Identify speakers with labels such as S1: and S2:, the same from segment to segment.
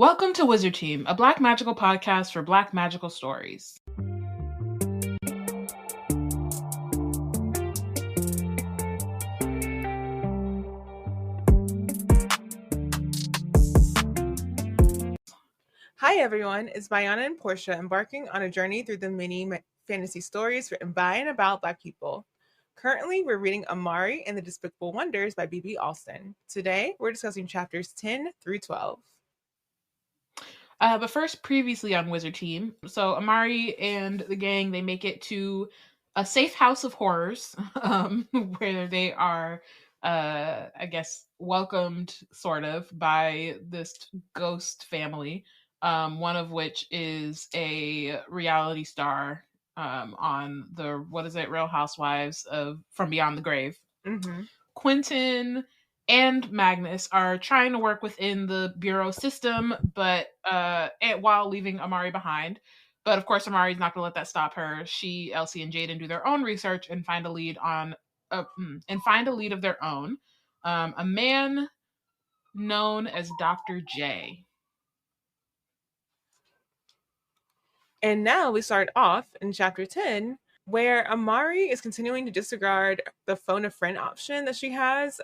S1: Welcome to Wizard Team, a Black magical podcast for Black magical stories.
S2: Hi everyone, it's Bayana and Porshèa embarking on a journey through the many fantasy stories written by and about Black people. Currently, we're reading Amari and the Despicable Wonders by B.B. Alston. Today, we're discussing chapters 10 through 12.
S1: But first, previously on Wizard Team, so Amari and the gang, they make it to a safe house of horrors, where they are, I guess, welcomed, sort of, by this ghost family, one of which is a reality star on the, Real Housewives of From Beyond the Grave.
S2: Mm-hmm.
S1: Quinton and Magnus are trying to work within the bureau system, but while leaving Amari behind. But of course, Amari's not going to let that stop her. She, Elsie, and Jaden do their own research and find a lead of their own. A man known as Dr. J.
S2: And now we start off in chapter 10, where Amari is continuing to disregard the phone a friend option that she has,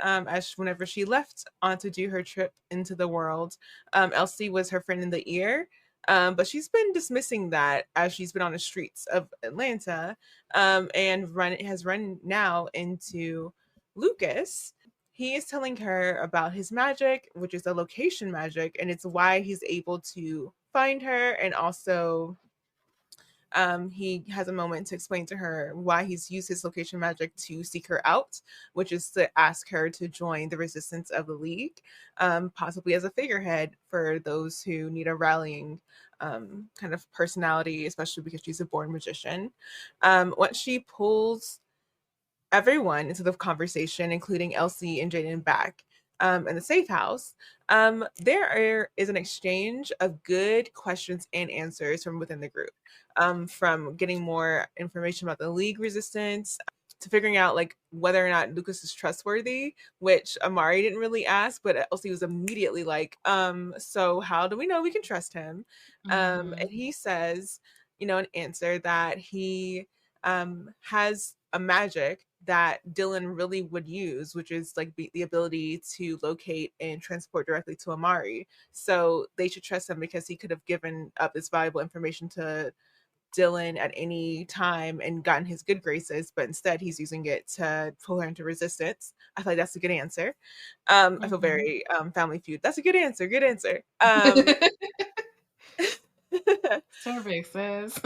S2: whenever she left on to do her trip into the world. Elsie was her friend in the ear, but she's been dismissing that as she's been on the streets of Atlanta, and has run now into Lucas. He is telling her about his magic, which is a location magic, and it's why he's able to find her, and also he has a moment to explain to her why he's used his location magic to seek her out, which is to ask her to join the resistance of the League, possibly as a figurehead for those who need a rallying kind of personality, especially because she's a born magician. Once she pulls everyone into the conversation, including Elsie and Jaden back in the safe house, there is an exchange of good questions and answers from within the group, from getting more information about the League resistance to figuring out like whether or not Lucas is trustworthy, which Amari didn't really ask, but Elsie was immediately like, so how do we know we can trust him? And he says, an answer that he has a magic that Dylan really would use, which is like the ability to locate and transport directly to Amari. So they should trust him because he could have given up this valuable information to Dylan at any time and gotten his good graces, but instead he's using it to pull her into resistance. I feel like that's a good answer. I feel very Family Feud. That's a good answer. Good answer.
S1: Survey says.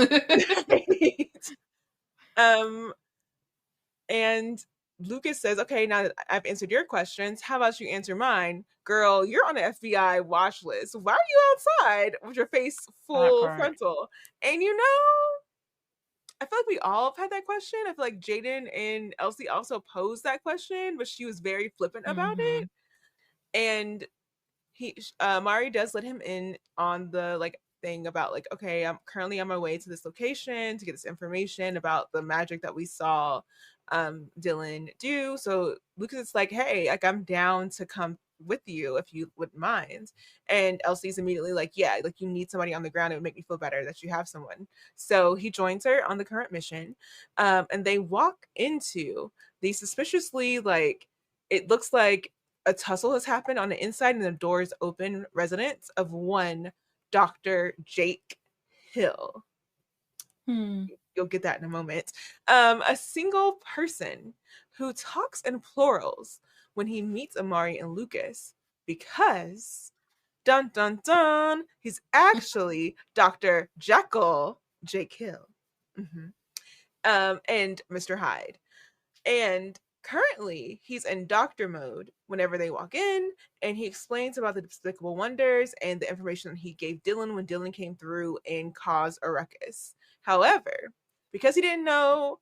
S2: And Lucas says, okay, now that I've answered your questions, how about you answer mine? Girl, you're on the FBI watch list. Why are you outside with your face full frontal? And I feel like we all have had that question. I feel like Jaden and Elsie also posed that question, but she was very flippant about it. And Mari does let him in on the thing about okay, I'm currently on my way to this location to get this information about the magic that we saw Dylan do. So Lucas is like, hey, I'm down to come with you if you wouldn't mind. And Elsie's immediately like, yeah, you need somebody on the ground. It would make me feel better that you have someone. So he joins her on the current mission, and they walk into the suspiciously it looks like a tussle has happened on the inside and the doors open residence of one Dr. Jake Hill. You'll get that in a moment. A single person who talks in plurals when he meets Amari and Lucas because, dun dun dun, he's actually Dr. Jekyll, Jake Hill, and Mr. Hyde. And currently, he's in doctor mode whenever they walk in, and he explains about the Despicable Wonders and the information that he gave Dylan when Dylan came through and caused a ruckus. However, because he didn't know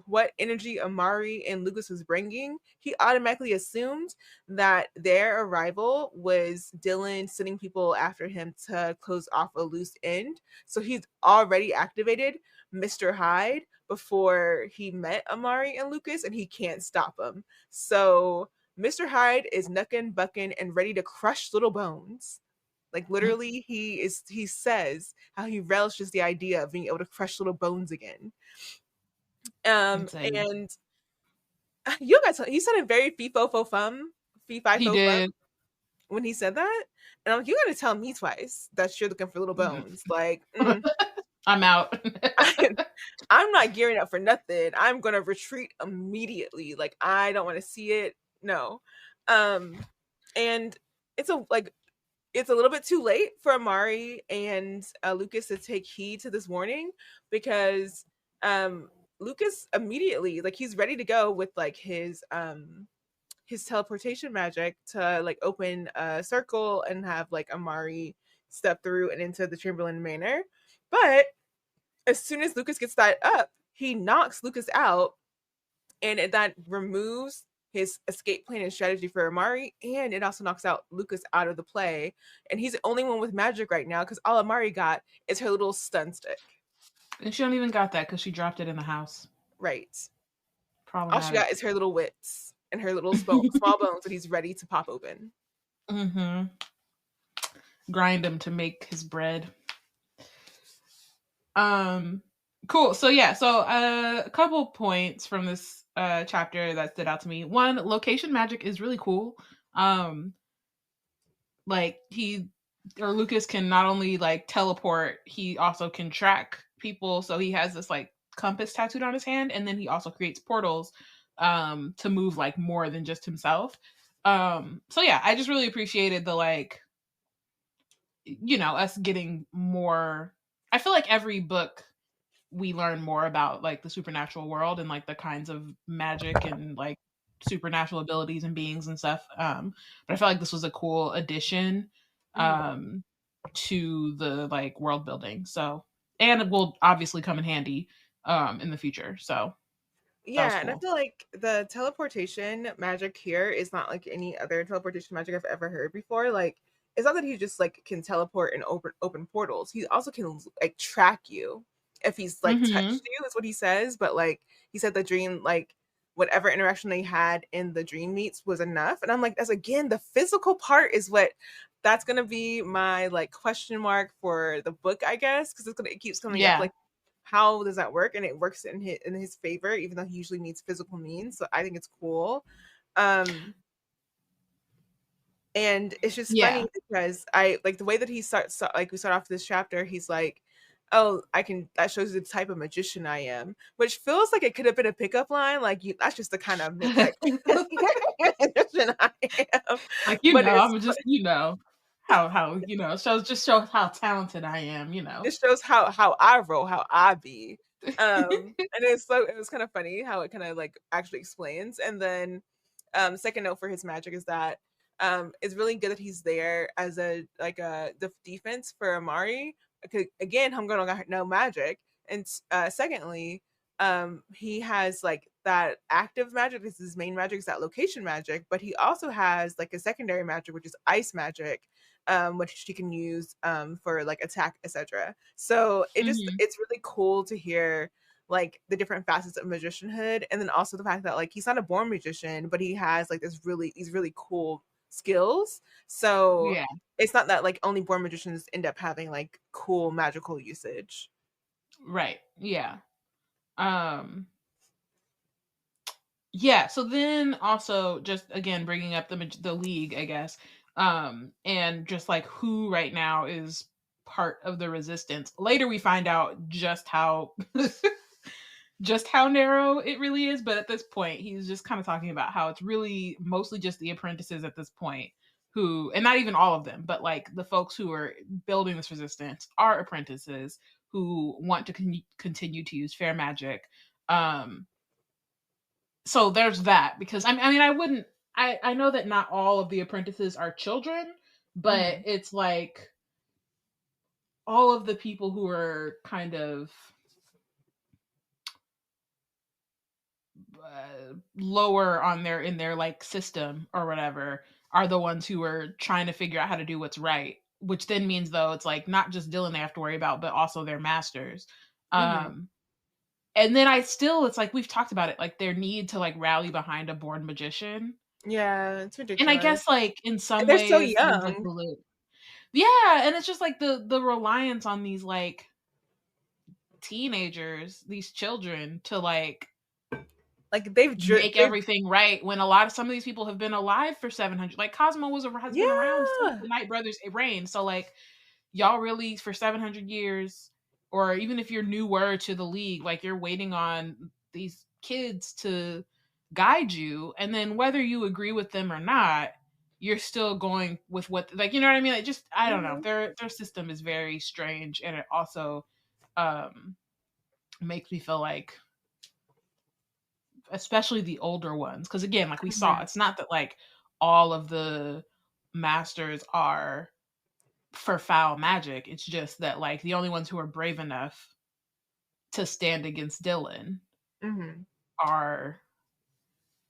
S2: what energy Amari and Lucas was bringing, he automatically assumed that their arrival was Dylan sending people after him to close off a loose end. So he's already activated Mr. Hyde before he met Amari and Lucas, and he can't stop him. So Mr. Hyde is knuckin', bucking, and ready to crush little bones. Like literally, he says how he relishes the idea of being able to crush little bones again.
S1: Insane.
S2: And you guys, he sounded very fee fo fo fum, fee fi
S1: He
S2: fo fum
S1: did.
S2: when he said that. And I'm like, you gotta tell me twice that you're looking for little bones. Like,
S1: I'm out.
S2: I'm not gearing up for nothing. I'm gonna retreat immediately. Like, I don't want to see it. No. And it's a little bit too late for Amari and Lucas to take heed to this warning, because Lucas immediately, like, he's ready to go with like his teleportation magic to like open a circle and have like Amari step through and into the Chamberlain Manor. But as soon as Lucas gets that up, he knocks Lucas out, and that removes his escape plan and strategy for Amari, and it also knocks out Lucas out of the play. And he's the only one with magic right now, because all Amari got is her little stun stick.
S1: And she don't even got that because she dropped it in the house.
S2: Right. All she
S1: Problematic.
S2: got is her little wits and her little small bones that he's ready to pop open.
S1: Grind him to make his bread. Cool. So yeah, so a couple points from this chapter that stood out to me. One, location magic is really cool. Like Lucas can not only like teleport, he also can track people. So he has this like compass tattooed on his hand, and then he also creates portals to move like more than just himself. So yeah, I just really appreciated the like, you know, us getting more. I feel like every book we learn more about like the supernatural world and like the kinds of magic and like supernatural abilities and beings and stuff. But I felt like this was a cool addition to the like world building. So, and it will obviously come in handy in the future. So
S2: yeah,
S1: cool.
S2: and I feel like the teleportation magic here is not like any other teleportation magic I've ever heard before. Like, it's not that he just like can teleport and open portals. He also can like track you if he's like touched you, is what he says. But like he said, the dream, like whatever interaction they had in the dream meets was enough. And I'm like, as again, the physical part is what that's gonna be my like question mark for the book, I guess, because it keeps coming up like, how does that work? And it works in his favor, even though he usually needs physical means. So I think it's cool. And it's just funny because I like the way that he starts, like we start off this chapter, he's like, oh, that shows you the type of magician I am, which feels like it could have been a pickup line. Like, that's just the kind of like, magician I am.
S1: Like, I'm just, how it shows how talented I am,
S2: it shows how I roll, how I be. And it was kind of funny how it kind of like actually explains. And then second note for his magic is that it's really good that he's there as the defense for Amari. Again, Homegrown got no magic, and secondly, he has like that active magic. This is his main magic, is that location magic, but he also has like a secondary magic, which is ice magic, which she can use for like attack, etc. So it's really cool to hear like the different facets of magicianhood, and then also the fact that like he's not a born magician, but he has like these really cool skills. So it's not that like only born magicians end up having like cool magical usage.
S1: Right. Yeah. Yeah, so then also just again bringing up the league, I guess, and just like who right now is part of the resistance. Later we find out just how just how narrow it really is, but at this point he's just kind of talking about how it's really mostly just the apprentices at this point who, and not even all of them, but like the folks who are building this resistance are apprentices who want to continue to use fair magic. So there's that, because I mean, I know that not all of the apprentices are children, but it's like all of the people who are kind of lower on in their like system or whatever are the ones who are trying to figure out how to do what's right, which then means though it's like not just Dylan they have to worry about, but also their masters. And then it's like we've talked about it, like their need to like rally behind a born magician.
S2: Yeah, it's ridiculous.
S1: And I guess like in some
S2: they're
S1: ways
S2: so young.
S1: Yeah, and it's just like the reliance on these like teenagers, these children to like
S2: Like
S1: make
S2: they've
S1: everything right when a lot of some of these people have been alive for 700. Like Cosmo has been around since
S2: yeah.
S1: the Night Brothers reigned. So like y'all really for 700 years, or even if you're newer to the league, like you're waiting on these kids to guide you, and then whether you agree with them or not, you're still going with what, like, you know what I mean? Like, just I don't know,
S2: Mhm.
S1: their system is very strange, and it also um makes me feel like, especially the older ones, because again, like we saw,
S2: Mhm.
S1: it's not that like all of the masters are for foul magic. It's just that like the only ones who are brave enough to stand against Dylan
S2: Mhm.
S1: are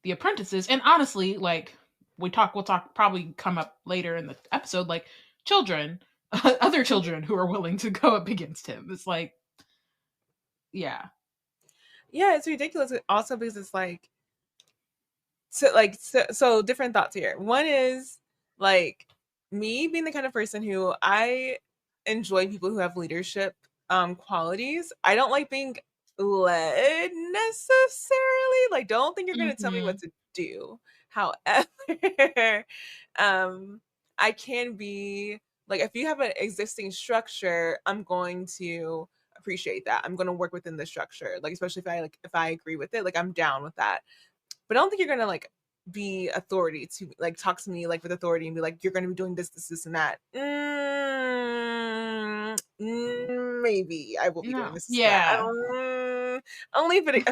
S1: the apprentices. And honestly, like we'll talk probably come up later in the episode, like children, other
S2: Mhm.
S1: children who are willing to go up against him. It's like, yeah.
S2: Yeah, it's ridiculous. Also, because it's like, so different thoughts here. One is like me being the kind of person who I enjoy people who have leadership qualities. I don't like being led necessarily. Like, don't think you're gonna tell me what
S1: Hmm.
S2: to do. However, um I can be like, if you have an existing structure, I'm going to appreciate that. I'm going to work within the structure. Like, especially if I agree with it, like I'm down with that. But I don't think you're gonna like be authority to like talk to me like with authority and be like, you're gonna be doing this, and that. Maybe I will be doing
S1: No.
S2: this and that.
S1: Yeah.
S2: Only if it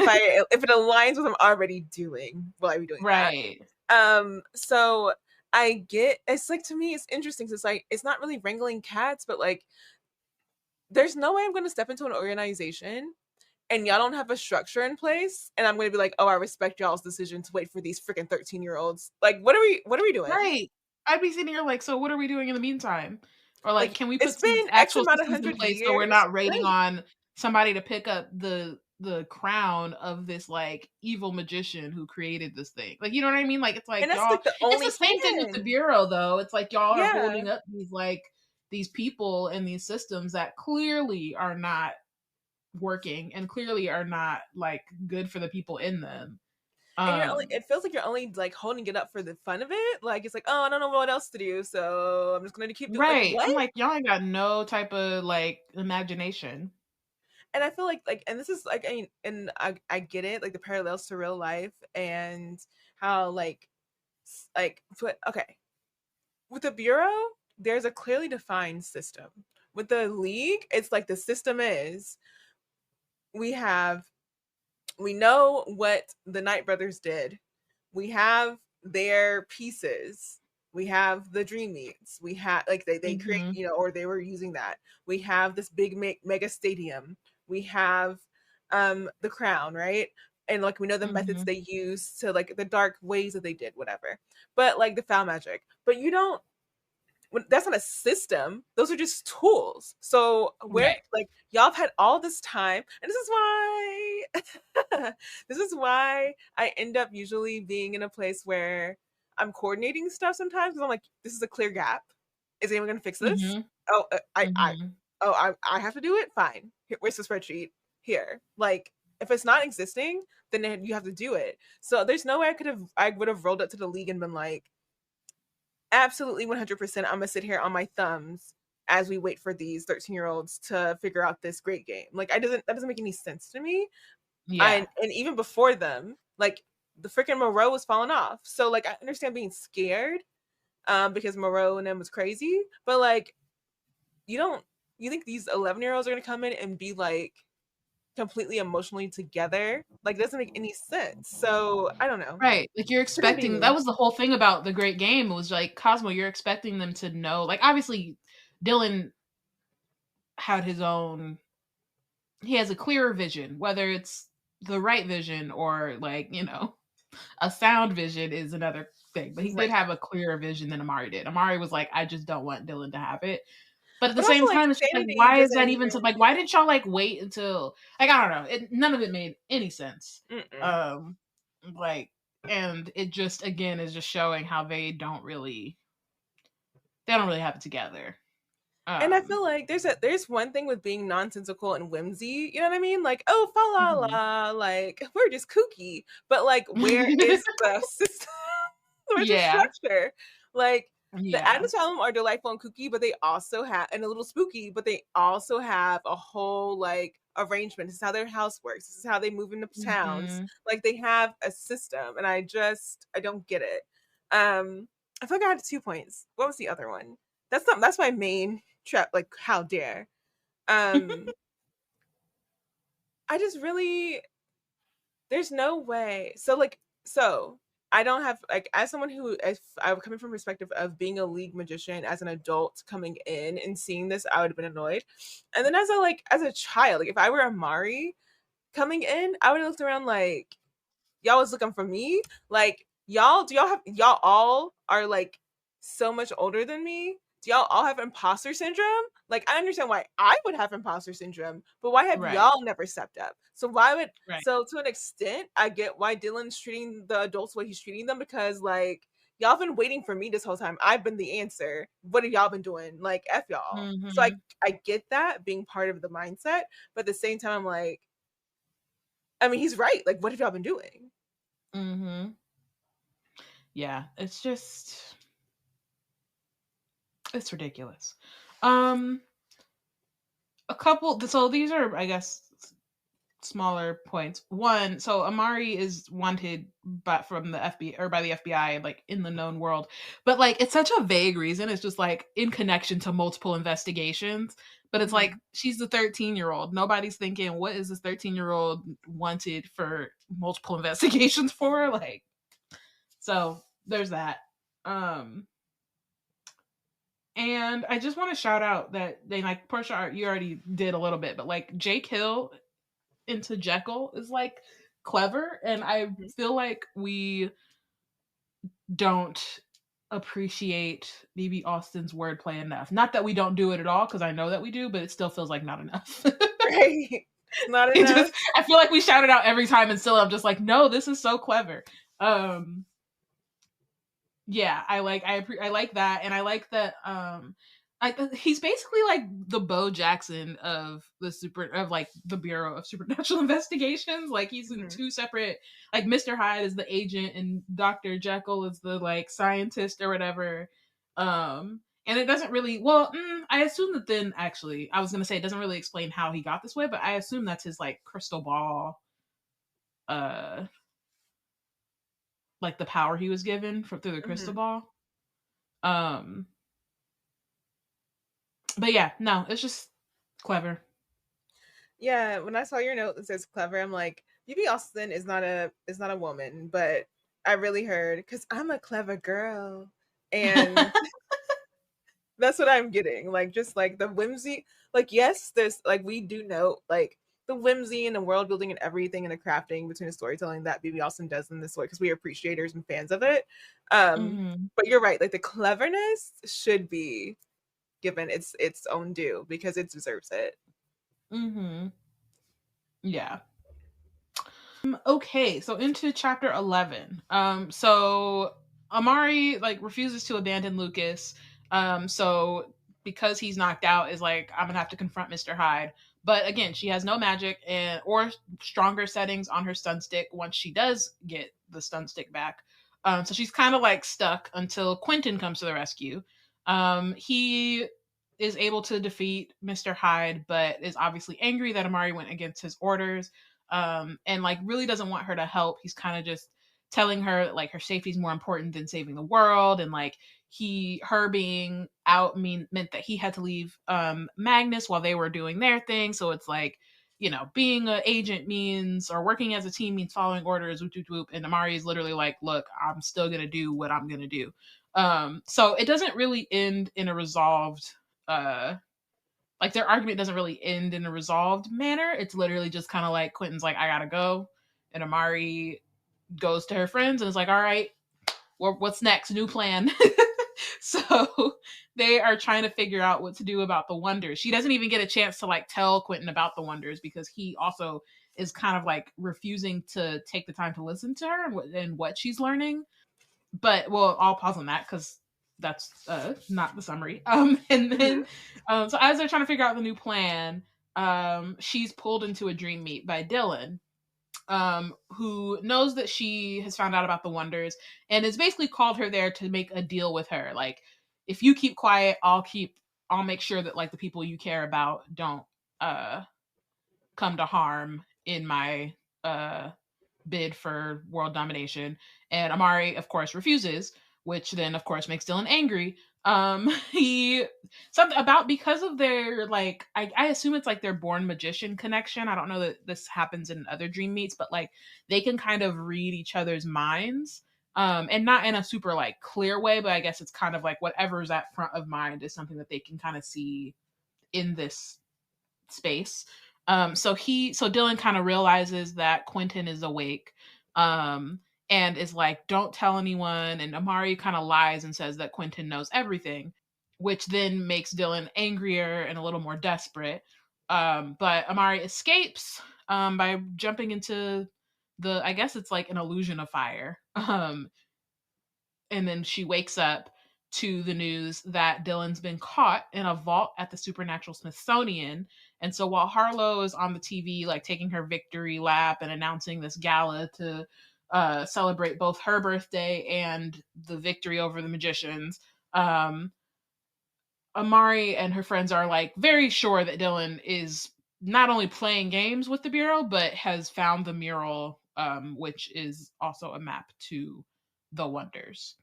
S2: aligns with what I'm already doing, will I be doing that.
S1: Right.
S2: So I get, it's like, to me it's interesting. So it's like, it's not really wrangling cats, but like there's no way I'm gonna step into an organization and y'all don't have a structure in place, and I'm gonna be like, oh, I respect y'all's decision to wait for these freaking 13-year-olds. Like, what are we doing?
S1: Right. I'd be sitting here like, so what are we doing in the meantime? Or like,
S2: Like,
S1: can we
S2: it's
S1: put some
S2: been X
S1: actual
S2: amount of
S1: systems in
S2: hundred
S1: place so we're
S2: years.
S1: not waiting
S2: Right.
S1: on somebody to pick up the crown of this like evil magician who created this thing? Like, you know what I mean? Like, it's
S2: And
S1: like
S2: that's
S1: y'all,
S2: like the
S1: it's
S2: only
S1: the same thing with the
S2: plan.
S1: bureau though. It's like y'all are
S2: Yeah.
S1: holding up these like these people and these systems that clearly are not working and clearly are not like good for the people in them.
S2: And you're only,
S1: Um
S2: it feels like you're only like holding it up for the fun of it. Like, it's like, oh, I don't know what else to do, so I'm just gonna keep doing, like,
S1: right.
S2: what?
S1: I'm like, y'all ain't got no type of like imagination.
S2: And I feel like, and this is like, I get it, like the parallels to real life and how like but okay, with the bureau, there's a clearly defined system. With the league, it's like the system is, we have, we know what the Knight brothers did. We have their pieces. We have the dream meets. We have like they create,
S1: Mhm.
S2: or they were using that. We have this big mega stadium. We have the crown, right? And like, we know the methods
S1: Mhm.
S2: they use to like the dark ways that they did, whatever. But like the foul magic. But you don't, that's not a system. Those are just tools. So where,
S1: Right.
S2: like, y'all have had all this time, and this is why this is why I end up usually being in a place where I'm coordinating stuff sometimes, because I'm like, this is a clear gap. Is anyone gonna fix this?
S1: Mhm.
S2: Oh,
S1: Mhm.
S2: I have to do it. Fine. Here, where's the spreadsheet? Here. Like, if it's not existing, then you have to do it. So there's no way I would have rolled up to the league and been like, absolutely 100%, I'm gonna sit here on my thumbs as we wait for these 13-year-olds to figure out this great game. Like, that doesn't make any sense to me.
S1: Yeah.
S2: And even before them, like, the freaking Moreau was falling off. So like, I understand being scared because Moreau and them was crazy, but like, you don't, you think these 11-year-olds are gonna come in and be like completely emotionally together? Like, it doesn't make any sense. So I don't know.
S1: Right. Like you're
S2: Couldn't be
S1: expecting, that
S2: me.
S1: was the whole thing about the great game. It was like Cosmo, you're expecting them to know. Like obviously Dylan had his own, he has a clearer vision, whether it's the right vision or like, a sound vision is another thing. But he did
S2: Right.
S1: have a clearer vision than Amari did. Amari was like, I just don't want Dylan to have it. But at the
S2: But also,
S1: same
S2: like,
S1: time, it's just like,
S2: sanity
S1: why is that
S2: doesn't
S1: even so?
S2: even.
S1: Like, why didn't y'all like wait until like I don't know? None of it made any sense.
S2: Mm-mm.
S1: Um, like, and it just again is just showing how they don't really have it together.
S2: And I feel like there's one thing with being nonsensical and whimsy, you know what I mean? Like, oh, fa la
S1: Mhm.
S2: la, like we're just kooky. But like, where is the system? Where's the
S1: Yeah.
S2: structure? Like the
S1: Yeah.
S2: Addams Family are delightful and kooky, but they also have and a little spooky, but they also have a whole like arrangement. This is how their house works. This is how they move into towns.
S1: Mhm.
S2: Like they have a system, and I don't get it. I feel like I had 2 points. What was the other one? That's my main trap. Like, how dare? Um, I just really there's no way. So I don't have like as someone who if I'm coming from perspective of being a league magician as an adult coming in and seeing this, I would have been annoyed. And then as a child, like if I were Amari coming in, I would have looked around like y'all was looking for me. Like y'all all are like so much older than me? Do y'all all have imposter syndrome? Like I understand why I would have imposter syndrome, but why have
S1: Right.
S2: y'all never stepped up?
S1: Right.
S2: So to an extent, I get why Dylan's treating the adults the way he's treating them because like y'all been waiting for me this whole time. I've been the answer. What have y'all been doing? Like F y'all. So
S1: Mhm.
S2: I get that being part of the mindset, but at the same time I'm like, I mean he's right. Like what have y'all been doing?
S1: Mhm. Yeah, it's ridiculous. Um a couple so these are I guess smaller points. One, so Amari is wanted but from the FBI or by the FBI like in the known world. But like it's such a vague reason. It's just like in connection to multiple investigations. But it's like
S2: Mhm.
S1: she's the 13-year-old. Nobody's thinking what is this 13-year-old wanted for multiple investigations for? Like so there's that. Um and I just want to shout out that they like Porshèa, you already did a little bit, but like Jake Hill into Jekyll is like clever, and I
S2: Mhm.
S1: feel like we don't appreciate maybe Austin's wordplay enough. Not that we don't do it at all, because I know that we do, but it still feels like not enough.
S2: Right. It's not
S1: It
S2: enough.
S1: just I feel like we shout it out every time, and still I'm just like, no, this is so clever. Um, yeah, I like that, and I like that. He's basically like the Bo Jackson of the Bureau of Supernatural Investigations. Like he's in
S2: Mhm.
S1: two separate. Like Mr. Hyde is the agent, and Doctor Jekyll is the like scientist or whatever. And it doesn't really. Well, I assume that then actually, I was gonna say it doesn't really explain how he got this way, but I assume that's his like crystal ball. Uh, like the power he was given from through the crystal
S2: Mhm.
S1: ball. Um, but yeah, no, it's just clever.
S2: Yeah, when I saw your note that says clever, I'm like, BB Austin is not a woman, but I really heard because I'm a clever girl, and that's what I'm getting. Like just like the whimsy. Like yes, there's like we do know like the whimsy and the world building and everything and the crafting between the storytelling that BB Austin does in this way because we are appreciators and fans of it.
S1: Mhm.
S2: But you're right. Like the cleverness should be given its own due because it deserves it.
S1: Mhm. Yeah. Okay, so into chapter 11. So Amari like refuses to abandon Lucas. So because he's knocked out is like I'm going to have to confront Mr. Hyde. But again, she has no magic and or stronger settings on her stun stick once she does get the stun stick back. So she's kind of like stuck until Quinton comes to the rescue. He is able to defeat Mr. Hyde, but is obviously angry that Amari went against his orders, and like really doesn't want her to help. He's kind of just telling her that like her safety is more important than saving the world, and like her being out meant that he had to leave Magnus while they were doing their thing. So it's like, being an agent means or working as a team means following orders, whoop, whoop, whoop. And Amari is literally like, look, I'm still gonna do what I'm gonna do. So it doesn't really end in a resolved like their argument doesn't really end in a resolved manner. It's literally just kind of like Quinton's like, I gotta go. And Amari goes to her friends and is like, all right, what's next? New plan. So they are trying to figure out what to do about the wonders. She doesn't even get a chance to like tell Quinton about the wonders because he also is kind of like refusing to take the time to listen to her and what she's learning. But well, I'll pause on that because that's not the summary. And then so as they're trying to figure out the new plan, she's pulled into a dream meet by Dylan, who knows that she has found out about the Wonders and has basically called her there to make a deal with her. Like, if you keep quiet, I'll make sure that like the people you care about don't come to harm in my bid for world domination. And Amari, of course, refuses, which then, of course, makes Dylan angry. He something about because of their like, I assume it's like their born magician connection. I don't know that this happens in other dream meets, but like they can kind of read each other's minds. And not in a super like clear way, but I guess it's kind of like whatever's at front of mind is something that they can kind of see in this space. So Dylan kind of realizes that Quinton is awake, and is like, don't tell anyone. And Amari kind of lies and says that Quinton knows everything, which then makes Dylan angrier and a little more desperate. But Amari escapes by jumping into I guess it's like an illusion of fire. And then she wakes up to the news that Dylan's been caught in a vault at the Supernatural Smithsonian. And so while Harlow is on the TV, like taking her victory lap and announcing this gala to celebrate both her birthday and the victory over the magicians, Amari and her friends are like very sure that Dylan is not only playing games with the Bureau, but has found the mural, which is also a map to the Wonders.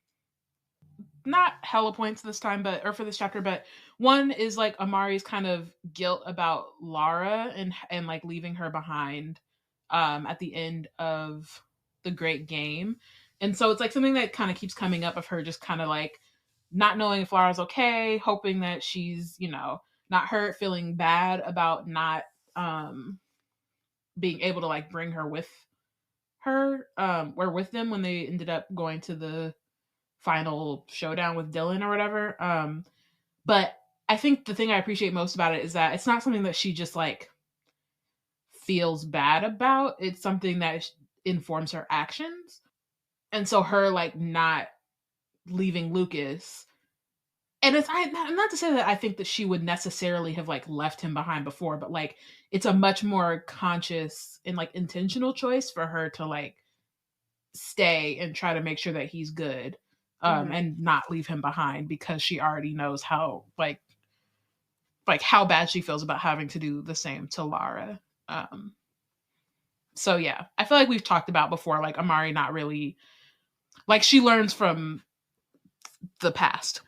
S1: Not hella points this time, or for this chapter, but one is like Amari's kind of guilt about Lara and like leaving her behind at the end of the Great Game. And so it's like something that kind of keeps coming up of her just kind of like not knowing if Lara's okay, hoping that she's, not hurt, feeling bad about not being able to like bring her with her or with them when they ended up going to the final showdown with Dylan or whatever. But I think the thing I appreciate most about it is that it's not something that she just like feels bad about. It's something that informs her actions. And so her like not leaving Lucas, and it's not to say that I think that she would necessarily have like left him behind before, but like it's a much more conscious and like intentional choice for her to like stay and try to make sure that he's good. And not leave him behind because she already knows how like how bad she feels about having to do the same to Lara. So yeah, I feel like we've talked about before, like Amari not really like she learns from the past.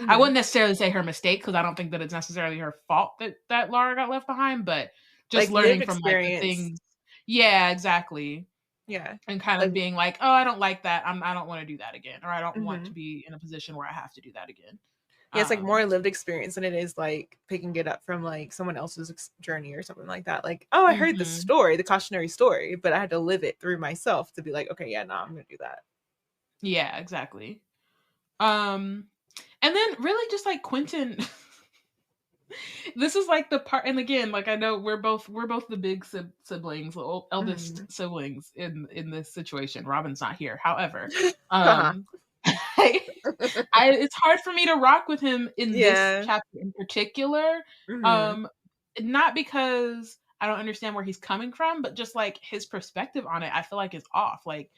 S1: I wouldn't necessarily say her mistake because I don't think that it's necessarily her fault that Lara got left behind, but just like learning from like the things. Yeah, exactly.
S2: Yeah.
S1: And kind of being like, oh, I don't like that. I don't want to do that again. Or I don't want to be in a position where I have to do that again.
S2: Yeah, it's like more lived experience than it is like picking it up from like someone else's journey or something like that. Like, oh, I heard the story, the cautionary story, but I had to live it through myself to be like, okay, yeah, no, I'm going to do that.
S1: Yeah, exactly. And then really just like Quinton... This is like the part, and again, like I know we're both the big siblings, the eldest siblings in this situation. Robyn's not here, however, it's hard for me to rock with him in this chapter in particular. Not because I don't understand where he's coming from, but just like his perspective on it, I feel like is off. Like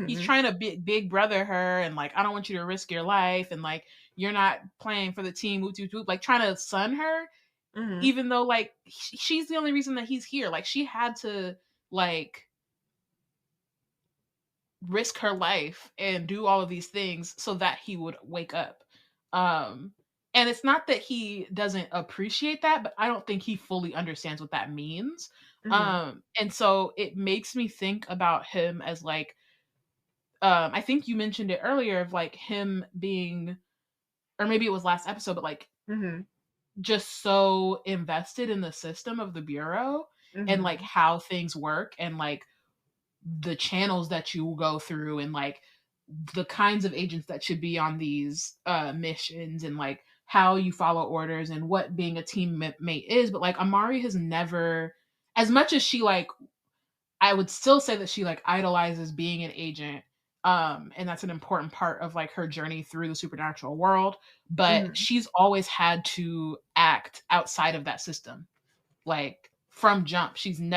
S1: he's trying to big brother her, and like I don't want you to risk your life, and like you're not playing for the team, whoop, whoop, whoop, like trying to sun her, even though like she's the only reason that he's here. Like she had to like risk her life and do all of these things so that he would wake up. And it's not that he doesn't appreciate that, but I don't think he fully understands what that means. And so it makes me think about him as like, I think you mentioned it earlier of like him being, or maybe it was last episode, but like just so invested in the system of the Bureau and like how things work and like the channels that you go through and like the kinds of agents that should be on these missions and like how you follow orders and what being a teammate is. But like Amari has never, as much as she like, I would still say that she like idolizes being an agent And that's an important part of like her journey through the supernatural world, but
S2: Mhm.
S1: she's always had to act outside of that system. Like from jump,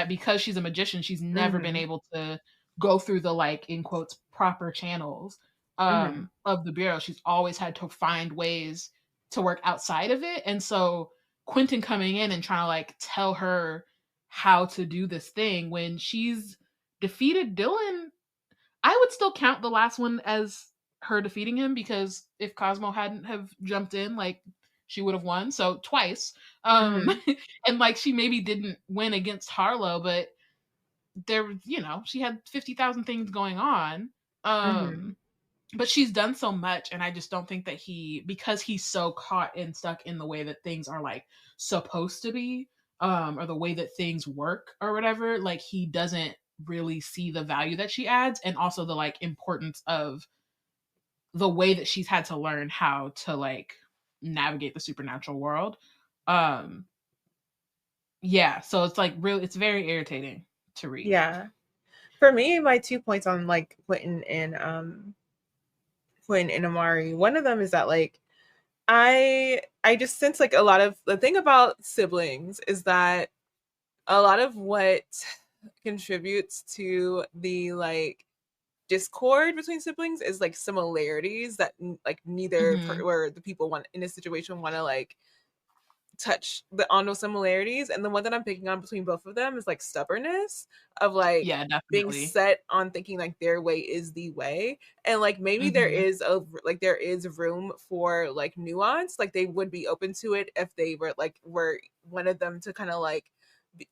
S1: because she's a magician, she's never been
S2: Mhm.
S1: able to go through the like in quotes proper channels
S2: Mhm.
S1: of the bureau. She's always had to find ways to work outside of it. And so Quinton coming in and trying to like tell her how to do this thing when she's defeated Dylan, I would still count the last one as her defeating him, because if Cosmo hadn't have jumped in, like she would have won. So twice.
S2: Mhm.
S1: And like she maybe didn't win against Harlow, but she had 50,000 things going on.
S2: Mhm.
S1: But she's done so much, and I just don't think that because he's so caught and stuck in the way that things are like supposed to be, or the way that things work or whatever, like he doesn't really see the value that she adds, and also the like importance of the way that she's had to learn how to like navigate the supernatural world. Um yeah, so it's like really, it's very irritating to read.
S2: Yeah. For me, my 2 points on like Quentin and Amari. One of them is that like I just sense like a lot of the thing about siblings is that a lot of what contributes to the like discord between siblings is like similarities that like neither
S1: Mhm.
S2: where the people want in a situation want to like touch on those similarities. And the one that I'm picking on between both of them is like stubbornness of like
S1: Yeah,
S2: being
S1: definitely.
S2: set on thinking like their way is the way. And like maybe
S1: Mhm.
S2: there is room for like nuance. Like they would be open to it if they were wanted them to kind of like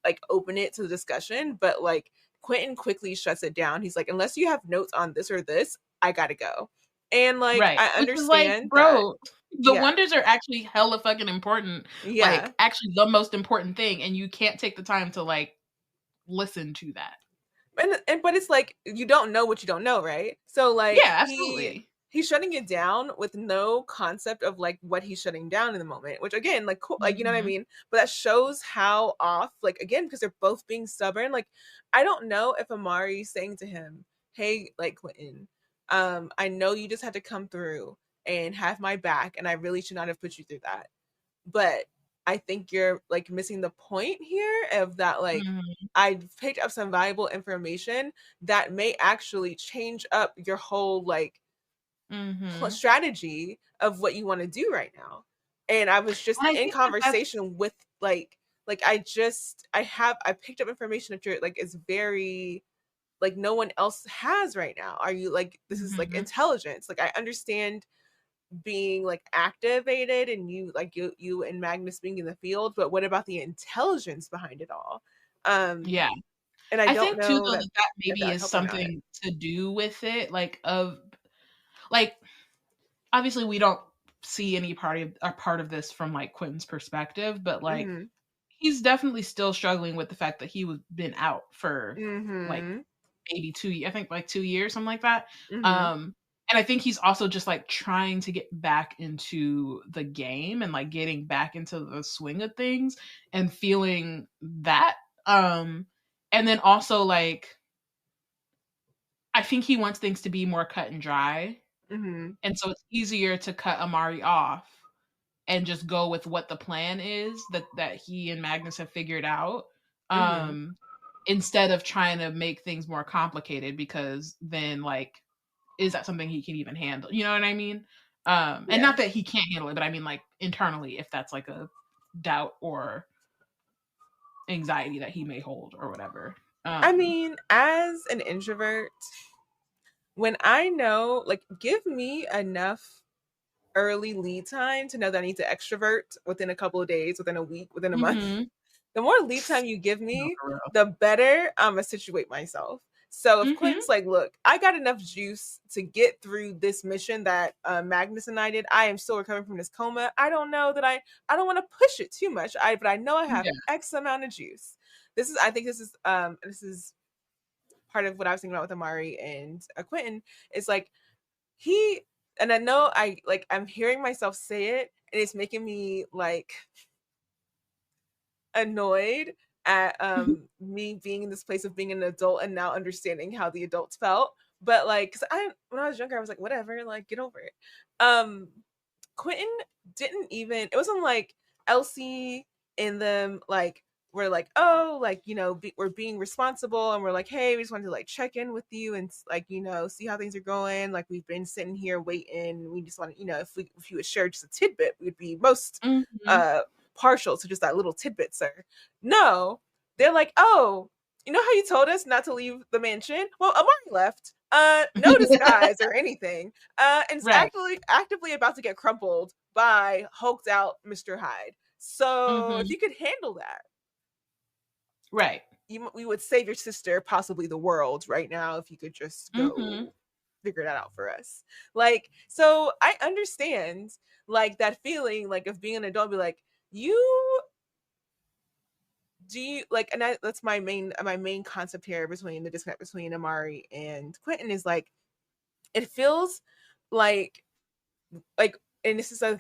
S2: like open it to the discussion. But like Quentin quickly shuts it down. He's like, unless you have notes on this or this, I gotta go. And like
S1: Right.
S2: I
S1: Which is like,
S2: understand that.
S1: bro, the
S2: Yeah.
S1: wonders are actually hella fucking important.
S2: Yeah.
S1: Like, actually the most important thing, and you can't take the time to like listen to that.
S2: And but it's like you don't know what you don't know, right? So like
S1: Yeah, absolutely.
S2: he's shutting it down with no concept of like what he's shutting down in the moment, which again, like cool, like you know what I
S1: Mhm.
S2: mean? But that shows how off, like again, because they're both being stubborn. Like I don't know if Amari's saying to him, "Hey, like Quentin, I know you just had to come through and have my back, and I really should not have put you through that." But I think you're like missing the point here of that like
S1: Mhm.
S2: I picked up some valuable information that may actually change up your whole like
S1: Mhm.
S2: strategy of what you want to do right now. And I was just
S1: And I
S2: in
S1: think that that's
S2: conversation with like I picked up information that you're like is very like no one else has right now. Are you like this is like
S1: mhm.
S2: intelligence. Like I understand being like activated and you and Magnus being in the field, but what about the intelligence behind it all? Um
S1: Yeah.
S2: and I
S1: I
S2: don't
S1: think too
S2: know
S1: though
S2: that
S1: that that
S2: if
S1: maybe
S2: that would
S1: is
S2: help or not.
S1: something to do with it, like of like obviously we don't see any part of this from like Quentin's perspective, but like
S2: Mhm.
S1: he's definitely still struggling with the fact that he was been out for like
S2: Mhm.
S1: maybe I think like 2 years, something like that.
S2: Mhm.
S1: Um, and I think he's also just like trying to get back into the game and like getting back into the swing of things and feeling that. Um, and then also like I think he wants things to be more cut and dry.
S2: Mhm.
S1: And so it's easier to cut Amari off and just go with what the plan is that he and Magnus have figured out.
S2: Mhm.
S1: Um, instead of trying to make things more complicated, because then like is that something he can even handle? You know what I mean? And
S2: Yeah.
S1: not that he can't handle it, but I mean like internally, if that's like a doubt or anxiety that he may hold or whatever.
S2: I
S1: Um,
S2: mean, as an introvert, when I know like give me enough early lead time to know that I need to extrovert within a couple of days, within a week, within a month.
S1: mhm.
S2: The more lead time you give
S1: No,
S2: me,
S1: for real.
S2: the better I'm gonna situate myself. So if
S1: Mhm.
S2: Quentin's like, look, I got enough juice to get through this mission that Magnus and I did. I am still recovering from this coma. I don't know that I don't want to push it too much. But I know I have
S1: Yeah.
S2: X amount of juice. I think this is part of what I was thinking about with Amari and Quentin. Is like he and I know I'm hearing myself say it and it's making me like annoyed at me being in this place of being an adult and now understanding how the adults felt. But like, cause when I was younger, I was like, whatever, like, get over it. Quinton didn't even. It wasn't like Elsie and them like were like, oh, like, we're being responsible, and we're like, hey, we just wanted to like check in with you and like, see how things are going. Like, we've been sitting here waiting. We just want to, if you would share just a tidbit, we'd be most
S1: Mm-hmm.
S2: partial to just that little tidbit, sir. No, they're like, oh, you know how you told us not to leave the mansion? Well, Amari left. No disguise or anything. And it's
S1: Right.
S2: actively about to get crumpled by hulked out Mr. Hyde. So if
S1: Mm-hmm.
S2: you could handle that,
S1: Right.
S2: we would save your sister, possibly the world, right now. If you could just
S1: Mm-hmm.
S2: go figure that out for us. Like, so I understand like that feeling like of being an adult, be like, you do you like, and that's my main concept here between the disconnect between Amari and Quinton is like, it feels like like and this is a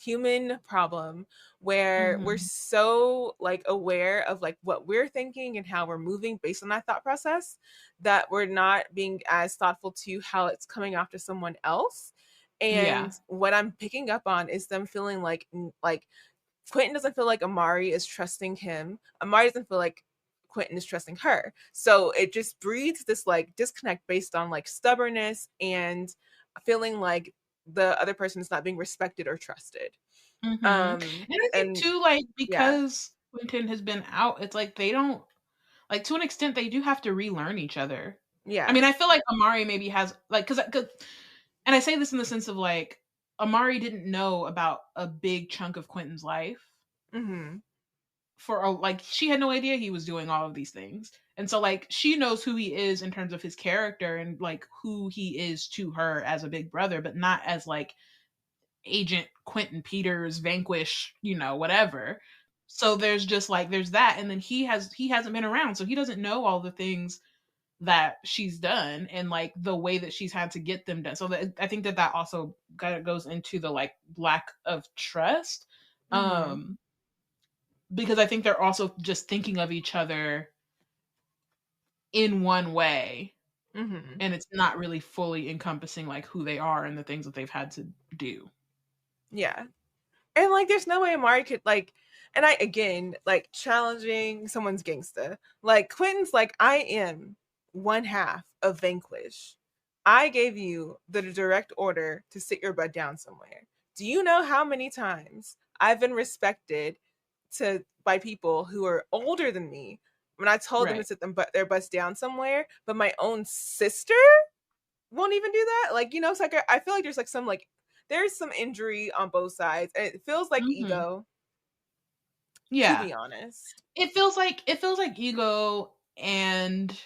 S2: human problem where we're
S1: Mm-hmm.
S2: so like aware of like what we're thinking and how we're moving based on that thought process, that we're not being as thoughtful to how it's coming off to someone else.
S1: Yeah.
S2: And what I'm picking up on is them feeling like Quinton doesn't feel like Amari is trusting him. Amari doesn't feel like Quinton is trusting her. So it just breeds this like disconnect based on like stubbornness and feeling like the other person is not being respected or trusted.
S1: Mm-hmm. And I think
S2: And
S1: too, like,
S2: yeah,
S1: because Quinton has been out, it's like they don't, like, to an extent they do have to relearn each other. I
S2: yeah,
S1: mean, I feel like Amari maybe has like, because and I say this in the sense of like Amari didn't know about a big chunk of Quentin's life
S2: mm-hmm,
S1: for like she had no idea he was doing all of these things. And so like she knows who he is in terms of his character and like who he is to her as a big brother, but not as like Agent Quentin Peters, Vanquish, whatever. So there's just like there's that, and then he hasn't been around, so he doesn't know all the things that she's done and like the way that she's had to get them done. So that, I think that also kind of goes into the like lack of trust,
S2: mm-hmm,
S1: um, because I think they're also just thinking of each other in one way,
S2: mm-hmm,
S1: and it's not really fully encompassing like who they are and the things that they've had to do.
S2: yeah. And like, there's no way Amari could like, and I again like challenging someone's gangsta. Like Quentin's like, I am one half of Vanquish. I gave you the direct order to sit your butt down somewhere. Do you know how many times I've been respected to by people who are older than me when I told them to
S1: Right.
S2: sit their butts down somewhere, but my own sister won't even do that? Like, it's like I feel like there's like there's some injury on both sides, and it feels like
S1: Hmm.
S2: ego, to
S1: Yeah.
S2: be honest.
S1: It feels like ego, and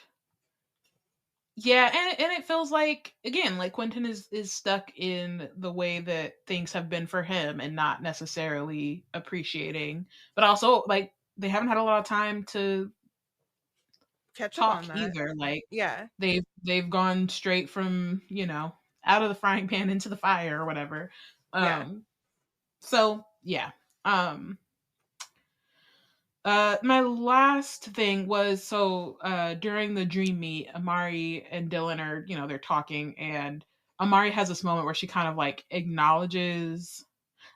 S1: yeah, and it feels like again like Quentin is stuck in the way that things have been for him and not necessarily appreciating, but also like they haven't had a lot of time to
S2: Catch up
S1: talk
S2: on that.
S1: either. Like
S2: Yeah.
S1: they've gone straight from out of the frying pan into the fire or whatever.
S2: Yeah.
S1: So yeah. Um, my last thing was so during the dream meet, Amari and Dylan are they're talking, and Amari has this moment where she kind of like acknowledges.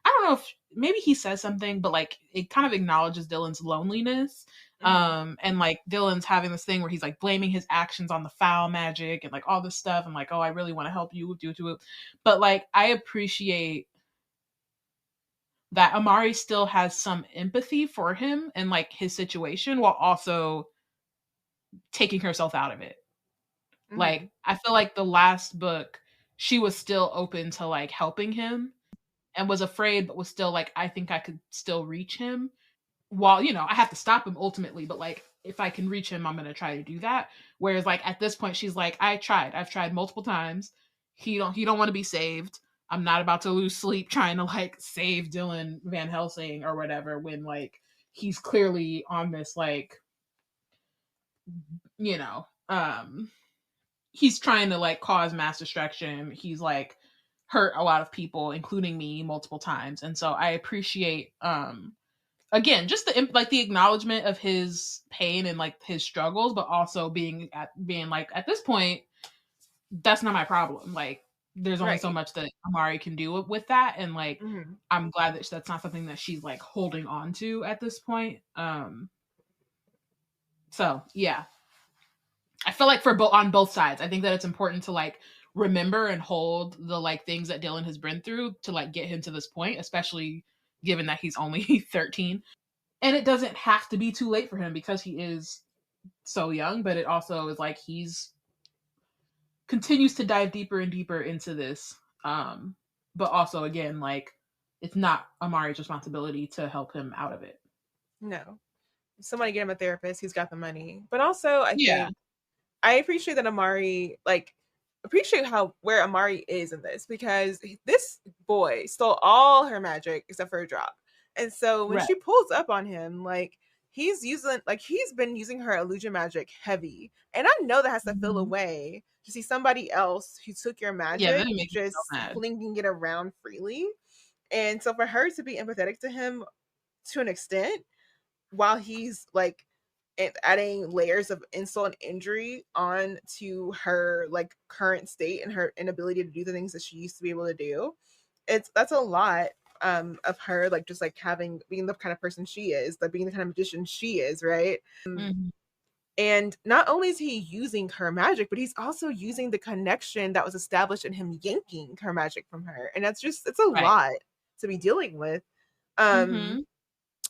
S1: I don't know if maybe he says something, but like it kind of acknowledges Dylan's loneliness.
S2: Hmm.
S1: And like Dylan's having this thing where he's like blaming his actions on the foul magic and like all this stuff. And like, oh, I really want to help you do it. But like, I appreciate that Amari still has some empathy for him and like his situation while also taking herself out of it.
S2: Hmm.
S1: Like, I feel like the last book, she was still open to like helping him and was afraid, but was still like, I think I could still reach him. While, I have to stop him ultimately, but like, if I can reach him, I'm going to try to do that. Whereas like at this point, she's like, I've tried multiple times. He don't want to be saved. I'm not about to lose sleep trying to like save Dylan Van Helsing or whatever when like he's clearly on this like, you know, um, he's trying to like cause mass destruction. He's like hurt a lot of people, including me, multiple times. And so I appreciate again just the acknowledgement of his pain and like his struggles, but also being like at this point that's not my problem. Like, there's only so
S2: Right.
S1: much that Amari can do with that, and like,
S2: Mm-hmm.
S1: I'm glad that that's not something that she's like holding on to at this point. So yeah, I feel like on both sides, I think that it's important to like remember and hold the like things that Dylan has been through to like get him to this point, especially given that he's only 13. And it doesn't have to be too late for him because he is so young, but it also is like he's continues to dive deeper and deeper into this. But also again, like it's not Amari's responsibility to help him out of it.
S2: No. Somebody get him a therapist who's got the money. But also I
S1: Yeah.
S2: think I appreciate that Amari, like, appreciate how where Amari is in this, because this boy stole all her magic except for a drop. And so when
S1: Right.
S2: she pulls up on him, like, he's been using her illusion magic heavy. And I know that has to feel
S1: Mhm.
S2: away to see somebody else who took your
S1: Yeah,
S2: magic
S1: that makes me so
S2: just
S1: mad.
S2: flinging it around freely. And so for her to be empathetic to him to an extent, while he's like adding layers of insult and injury on to her like current state and her inability to do the things that she used to be able to do, that's a lot of her, like, just like having being the kind of person she is, like being the kind of magician she is, right?
S1: Mhm.
S2: And not only is he using her magic, but he's also using the connection that was established in him yanking her magic from her, and it's a
S1: Right.
S2: lot to be dealing with. um
S1: Mhm.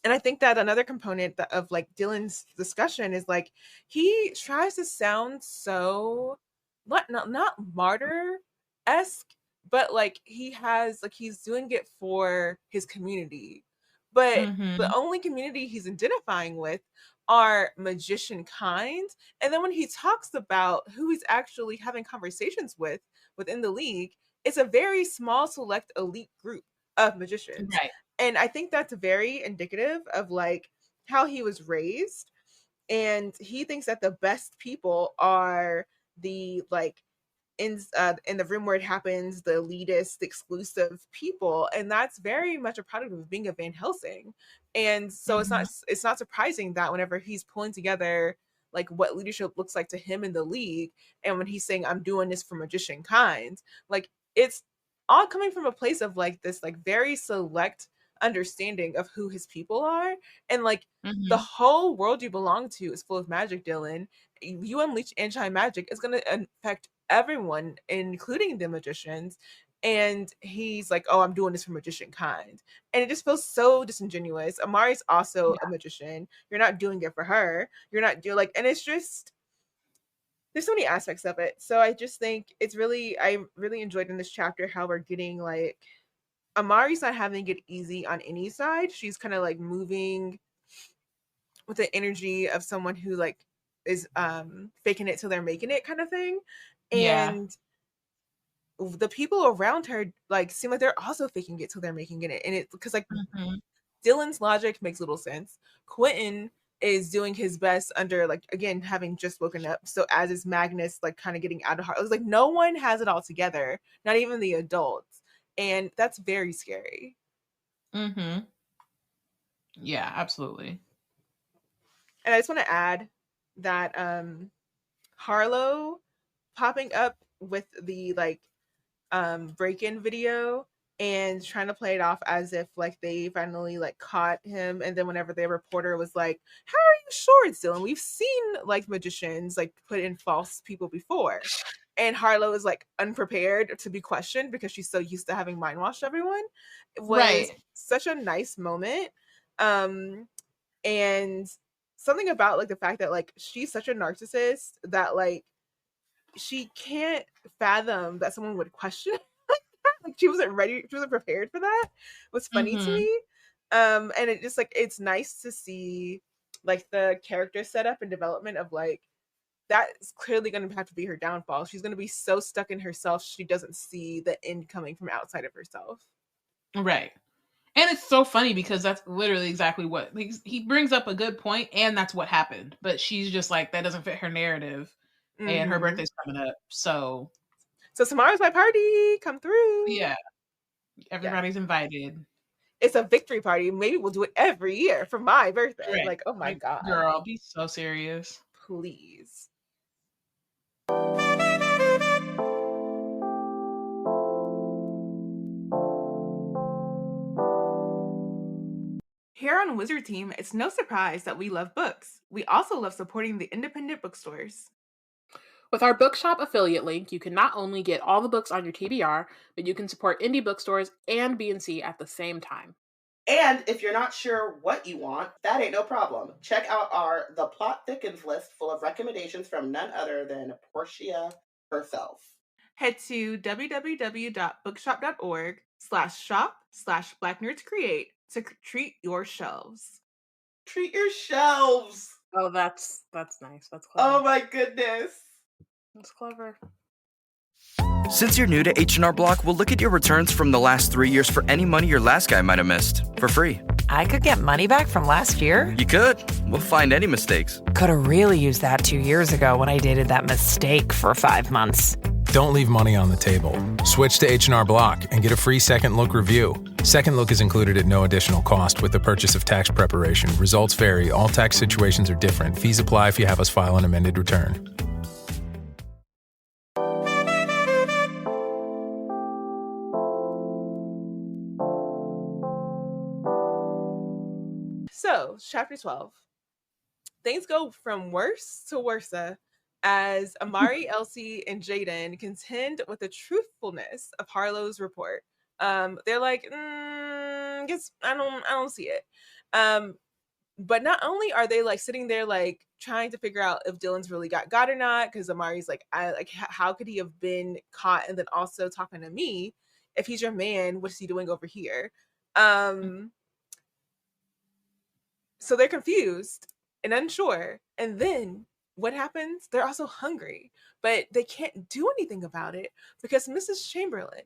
S2: and I think that another component of like Dylan's discussion is like he tries to sound so not martyr esque, but like he has like he's doing it for his community. But the
S1: Mhm.
S2: only community he's identifying with are magician kind. And then when he talks about who he's actually having conversations with within the league, it's a very small, select, elite group of magicians.
S1: Right.
S2: And I think that's very indicative of like how he was raised. And he thinks that the best people are the like in the room where it happens, the elitist, exclusive people, and that's very much a product of being a Van Helsing. And so
S1: Mhm.
S2: it's not surprising that whenever he's pulling together like what leadership looks like to him in the league, and when he's saying I'm doing this for magician kind, like it's all coming from a place of like this like very select understanding of who his people are, and like the
S1: Mhm.
S2: whole world you belong to is full of magic, Dylan. You unleash anti magic, it's going to affect everyone, including the magicians. And he's like, oh, I'm doing this for magician kind. And it just feels so disingenuous. Amari's also a
S1: Yeah.
S2: magician. You're not doing it for her. You're not doing like, and it's just, there's so many aspects of it. So I just think I really enjoyed in this chapter how we're getting like, Amari's not having it easy on any side. She's kind of like moving with the energy of someone who like is faking it till they're making it kind of thing.
S1: Yeah.
S2: And the people around her like seem like they're also faking it till they're making it. And it because like
S1: Mhm.
S2: Dylan's logic makes little sense. Quinton is doing his best under like again having just woken up. So as is Magnus like kind of getting out of heart. It was like no one has it all together, not even the adults. And that's very scary.
S1: Mhm. Yeah, absolutely.
S2: And I just want to add that Harlow popping up with the like break-in video and trying to play it off as if like they finally like caught him, and then whenever the reporter was like, how are you sure it's Dylan, we've seen like magicians like put in false people before, and Harlow is like unprepared to be questioned because she's so used to having mind washed everyone. It was
S1: Right.
S2: such a nice moment. um and something about like the fact that like she's such a narcissist that like she can't fathom that someone would question like she wasn't ready, she wasn't prepared for that, was funny to
S1: Mhm.
S2: me. And it just like it's nice to see like the character setup and development of like that's clearly going to have to be her downfall. She's going to be so stuck in herself she doesn't see the end coming from outside of herself.
S1: Right. And it's so funny because that's literally exactly what he brings up a good point, and that's what happened. But she's just like that doesn't fit her narrative, and her
S2: Hmm.
S1: birthday's coming up, so
S2: So tomorrow's my party, come through.
S1: yeah,
S2: Yeah,
S1: everybody's invited.
S2: it's a victory party. Maybe we'll do it every year for my birthday.
S1: Right?
S2: Like, oh my
S1: Like,
S2: god,
S1: girl, be so serious.
S2: please. Here on Wizard Team, it's no surprise that we love books. We also love supporting the independent bookstores.
S1: With our bookshop affiliate link, you can not only get all the books on your TBR, but you can support indie bookstores and B&C at the same time.
S3: And if you're not sure what you want, that ain't no problem. Check out our The Plot Thickens list full of recommendations from none other than Porshèa herself.
S2: Head to www.bookshop.org/shop/blacknerdscreate to treat your shelves.
S3: Treat your shelves.
S1: Oh, that's nice. That's clever.
S3: Oh my goodness.
S1: That's clever.
S4: Since you're new to H&R Block, we'll look at your returns from the last 3 years for any money your last guy might have missed for free.
S5: I could get money back from last year?
S4: You could. We'll find any mistakes.
S5: Could have really used that 2 years ago when I dated that mistake for 5 months.
S6: Don't leave money on the table. Switch to H&R Block and get a free Second Look review. Second Look is included at no additional cost with the purchase of tax preparation. Results vary. All tax situations are different. Fees apply if you have us file an amended return.
S2: So, chapter 12. Things go from worse to worse as Amari, Elsie, and Jaden contend with the truthfulness of Harlow's report. They're like, guess I don't see it. But not only are they like sitting there like trying to figure out if Dylan's really got or not, because Amari's like, how could he have been caught and then also talking to me? If he's your man, what's he doing over here? So they're confused and unsure. And then what happens? They're also hungry, but they can't do anything about it because Mrs. Chamberlain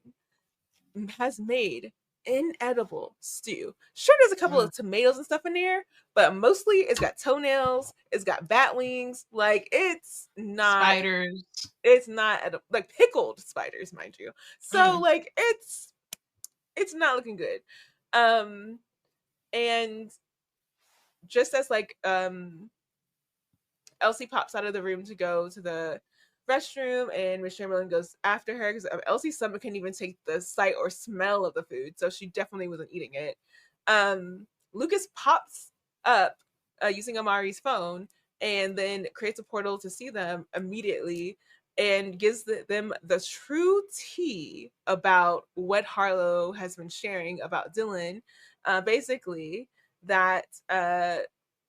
S2: has made inedible stew. Sure, there's a couple of tomatoes and stuff in there, but mostly it's got toenails, it's got bat wings. Like, it's not
S1: spiders.
S2: It's not like pickled spiders, mind you. So like it's not looking good. And just as like Elsie pops out of the room to go to the restroom, and Miss Chamberlain goes after her because Elsie's stomach can't even take the sight or smell of the food, so she definitely wasn't eating it. Lucas pops up using Amari's phone and then creates a portal to see them immediately and gives them the true tea about what Harlow has been sharing about Dylan. Basically, that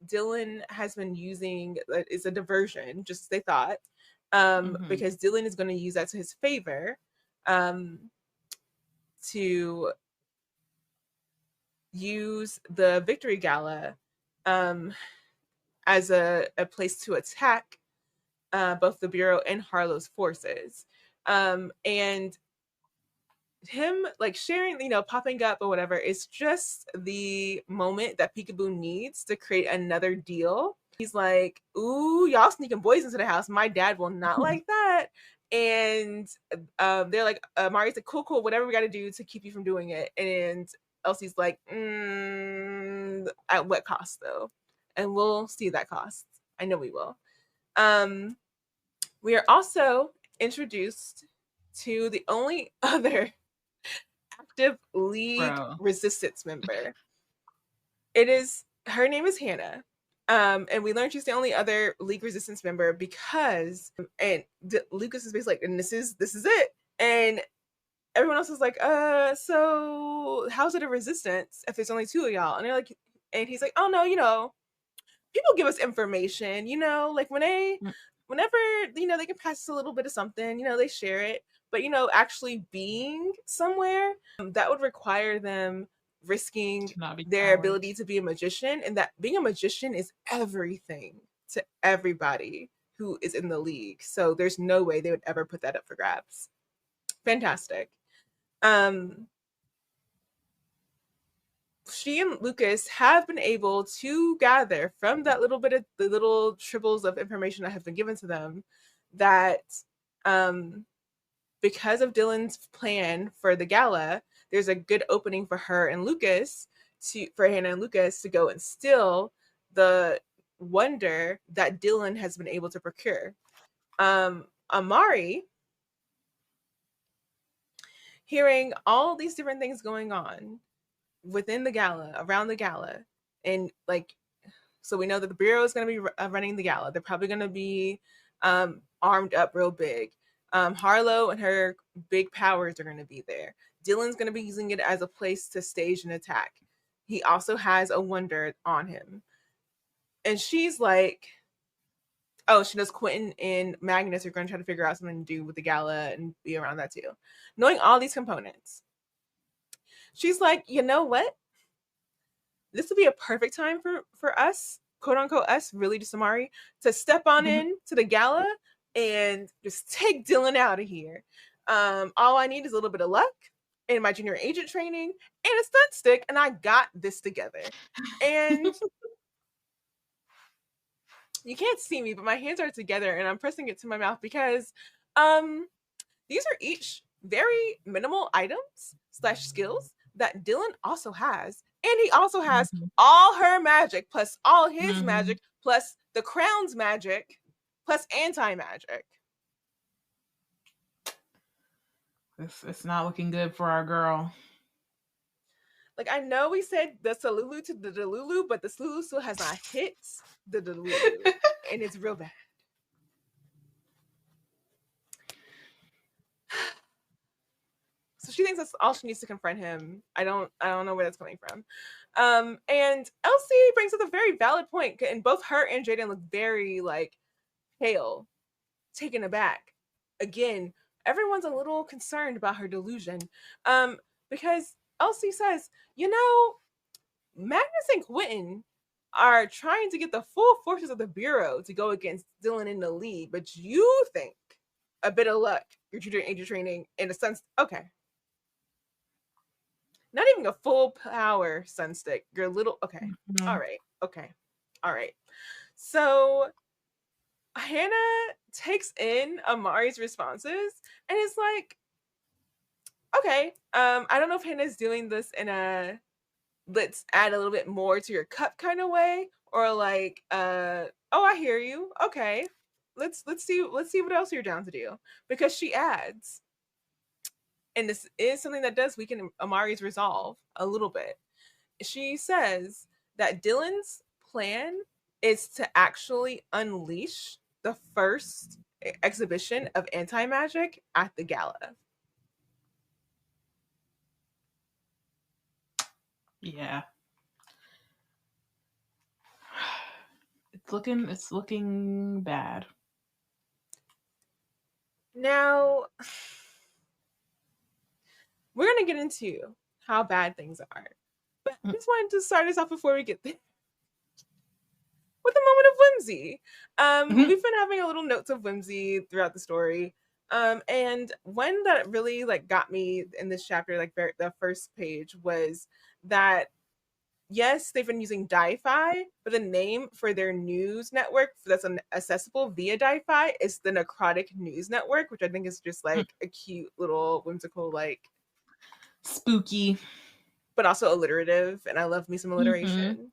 S2: Dylan has been using is a diversion, just as they thought, because Dylan is going to use that to his favor to use the Victory Gala as a place to attack both the Bureau and Harlow's forces. And him like sharing, popping up or whatever is just the moment that Peekaboo needs to create another deal. He's like, ooh, y'all sneaking boys into the house. My dad will not like that. And they're like, Mari's like, cool, whatever we got to do to keep you from doing it. And Elsie's like, at what cost though? And we'll see that cost. I know we will. We are also introduced to the only other active League resistance member. Her name is Hannah. And we learned she's the only other League resistance member because, and Lucas is basically like, and this is it. And everyone else is like, so how's it a resistance if there's only two of y'all? And they're like, and he's like, oh no, people give us information, like whenever, they can pass us a little bit of something, they share it. But, actually being somewhere, that would require them risking their ability to be a magician. And that being a magician is everything to everybody who is in the League. So there's no way they would ever put that up for grabs. Fantastic. She and Lucas have been able to gather from that little bit of the little tribbles of information that have been given to them that because of Dylan's plan for the gala, there's a good opening for Hannah and Lucas to go and steal the wonder that Dylan has been able to procure. Amari, hearing all these different things going on within the gala, around the gala, And like, so we know that the Bureau is going to be running the gala. They're probably going to be armed up real big. Harlow and her big powers are going to be there. Dylan's going to be using it as a place to stage an attack. He also has a wonder on him. And she's like, oh, she knows Quinton and Magnus are going to try to figure out something to do with the gala and be around that too. Knowing all these components, she's like, you know what? This would be a perfect time for us, quote unquote us, really just Amari, to step on in to the gala and just take Dylan out of here. All I need is a little bit of luck and my junior agent training and a stunt stick, and I got this together. And you can't see me, but my hands are together and I'm pressing it to my mouth because these are each very minimal items / skills that Dylan also has. And he also has all her magic plus all his magic plus the crown's magic plus anti-magic.
S1: It's not looking good for our girl.
S2: Like, I know we said the Salulu to the Delulu, but the Salulu still has not hit the Delulu. And it's real bad. So she thinks that's all she needs to confront him. I don't know where that's coming from. And Elsie brings up a very valid point, and both her and Jaden look very like pale, taken aback. Again, everyone's a little concerned about her delusion. Because Elsie says, you know, Magnus and Quinton are trying to get the full forces of the Bureau to go against Dylan in the league, but you think a bit of luck, your junior agent training, in a sense, okay. Not even a full power sunstick. You're a little, okay. All right. Okay. All right. So Hannah takes in Amari's responses and is like, okay, I don't know if Hannah's doing this in a let's add a little bit more to your cup kind of way, or like, oh, I hear you. Okay. Let's see what else you're down to do. Because she adds, and this is something that does weaken Amari's resolve a little bit. She says that Dylan's plan is to actually unleash the first exhibition of anti-magic at the gala.
S1: Yeah. It's looking bad.
S2: Now, we're going to get into how bad things are. But I just wanted to start us off before we get there with a moment of whimsy. We've been having a little notes of whimsy throughout the story. And one that really like got me in this chapter, like the first page, was that yes, they've been using Di-Fi, but the name for their news network that's accessible via Di-Fi is the Necrotic News Network, which I think is just like a cute little whimsical, like
S1: spooky,
S2: but also alliterative, and I love me some alliteration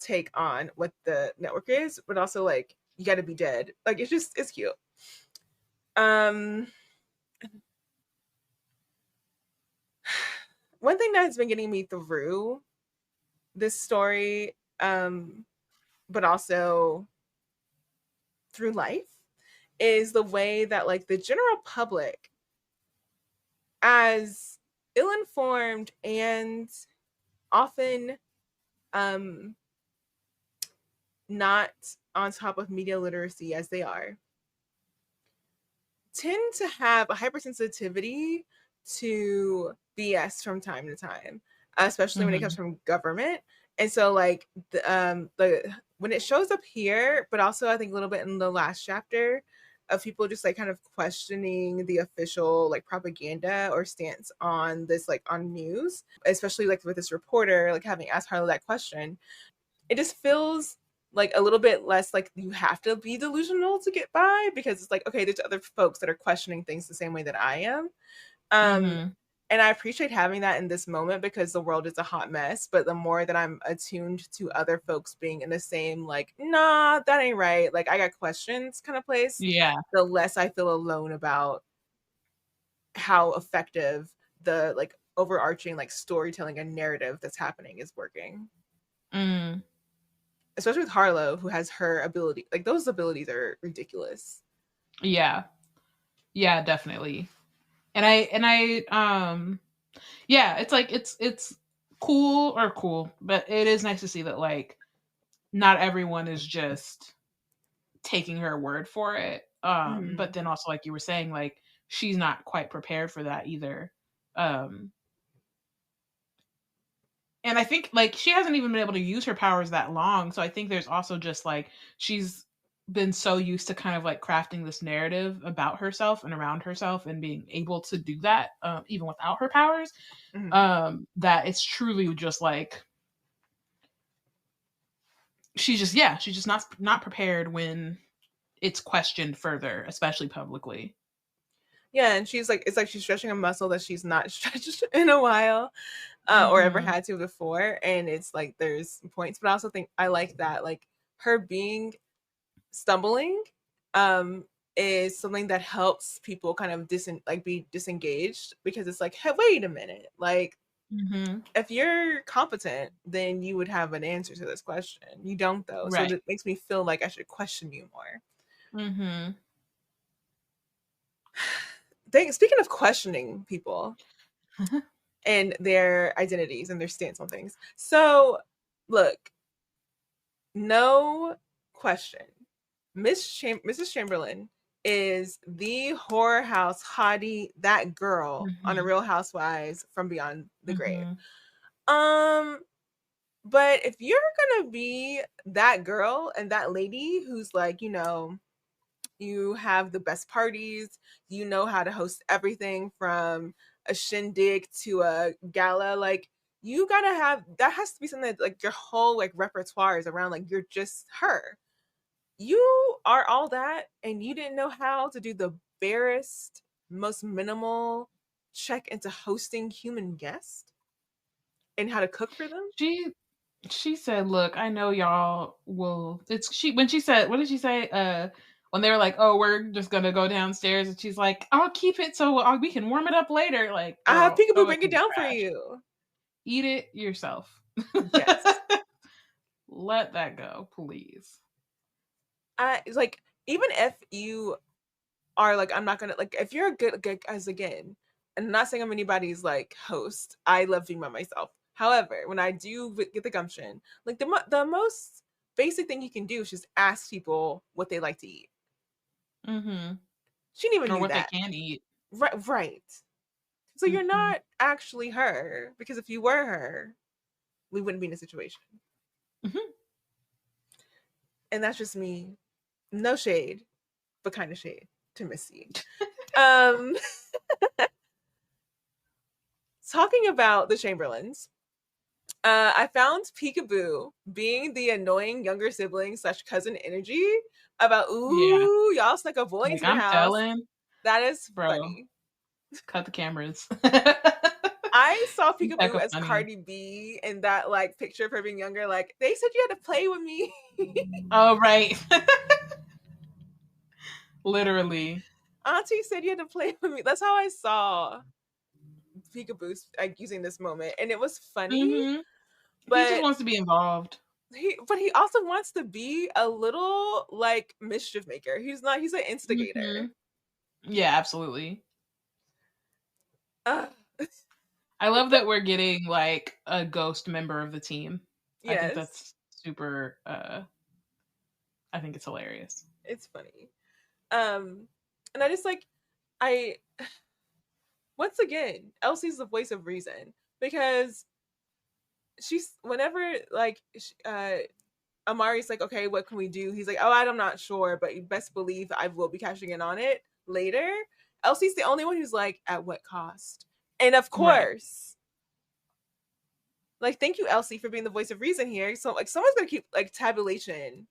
S2: take on what the network is, but also like you gotta be dead. Like it's cute. One thing that has been getting me through this story, but also through life, is the way that like the general public, as ill-informed and often not on top of media literacy as they are, tend to have a hypersensitivity to BS from time to time, especially when it comes from government. And so like the when it shows up here, but also I think a little bit in the last chapter, of people just like kind of questioning the official like propaganda or stance on this, like on news, especially like with this reporter like having asked Harlow that question, it just feels like a little bit less like you have to be delusional to get by, because it's like, okay, there's other folks that are questioning things the same way that I am. And I appreciate having that in this moment because the world is a hot mess. But the more that I'm attuned to other folks being in the same, like, nah, that ain't right, like I got questions kind of place, the less I feel alone about how effective the like overarching like storytelling and narrative that's happening is working.
S1: Mm.
S2: Especially with Harlow, who has her ability. Like, those abilities are ridiculous.
S1: Yeah. Yeah, definitely. And yeah, it's like it's cool, but it is nice to see that like not everyone is just taking her word for it. But then also, like you were saying, like she's not quite prepared for that either. And I think like she hasn't even been able to use her powers that long, so I think there's also just like she's been so used to kind of like crafting this narrative about herself and around herself and being able to do that even without her powers, that it's truly just like she's just not prepared when it's questioned further, especially publicly.
S2: Yeah, and she's like, it's like she's stretching a muscle that she's not stretched in a while, or ever had to before. And it's like there's points, but I also think I like that, like her being stumbling, is something that helps people kind of be disengaged, because it's like, hey, wait a minute, like if you're competent, then you would have an answer to this question. You don't, though,
S1: Right.
S2: so it makes me feel like I should question you more. Speaking of questioning people and their identities and their stance on things. So, look, no question. Mrs. Chamberlain is the horror house hottie, that girl on a Real Housewives from Beyond the Grave. But if you're gonna be that girl and that lady who's like, you know, you have the best parties, you know how to host everything from a shindig to a gala, like you gotta have, that has to be something that like your whole like repertoire is around, like you're just her. You are all that and you didn't know how to do the barest, most minimal check into hosting human guests and how to cook for them?
S1: She said, "Look, I know y'all will." When she said, what did she say? When they were like, "Oh, we're just gonna go downstairs," and she's like, "I'll keep it so we can warm it up later." Like,
S2: I have
S1: girl,
S2: Peekaboo bring it down for you.
S1: Eat it yourself.
S2: Yes.
S1: Let that go, please.
S2: Like, even if you are like, I'm not gonna, like, if you're a good as again, and I'm not saying I'm anybody's like host, I love being by myself. However, when I do get the gumption, like the most basic thing you can do is just ask people what they like to eat. She didn't even
S1: or
S2: do
S1: what
S2: that.
S1: they can eat.
S2: Right. So you're not actually her, because if you were her, we wouldn't be in a situation. And that's just me. No shade, but kind of shade to Missy. Talking about the Chamberlains, I found Peekaboo being the annoying younger sibling / cousin energy about, y'all snuck a boy into the
S1: I'm
S2: house.
S1: telling.
S2: That is
S1: Bro,
S2: funny.
S1: Cut the cameras.
S2: I saw Peekaboo as Cardi B in that like picture of her being younger. Like, they said you had to play with me.
S1: Oh, right. Literally.
S2: Auntie said you had to play with me. That's how I saw Peekaboo like using this moment, and it was funny. But
S1: he just wants to be involved.
S2: He also wants to be a little like mischief maker. He's not. He's an instigator.
S1: Yeah, absolutely. I love that we're getting like a ghost member of the team. Yes. I think that's super. I think it's hilarious.
S2: It's funny. And I just like, once again, Elsie's the voice of reason, because she's, whenever like Amari's like, okay, what can we do? He's like, oh, I'm not sure, but you best believe I will be cashing in on it later. Elsie's the only one who's like, at what cost? And of course, like, thank you, Elsie, for being the voice of reason here. So like, someone's gonna keep like tabulation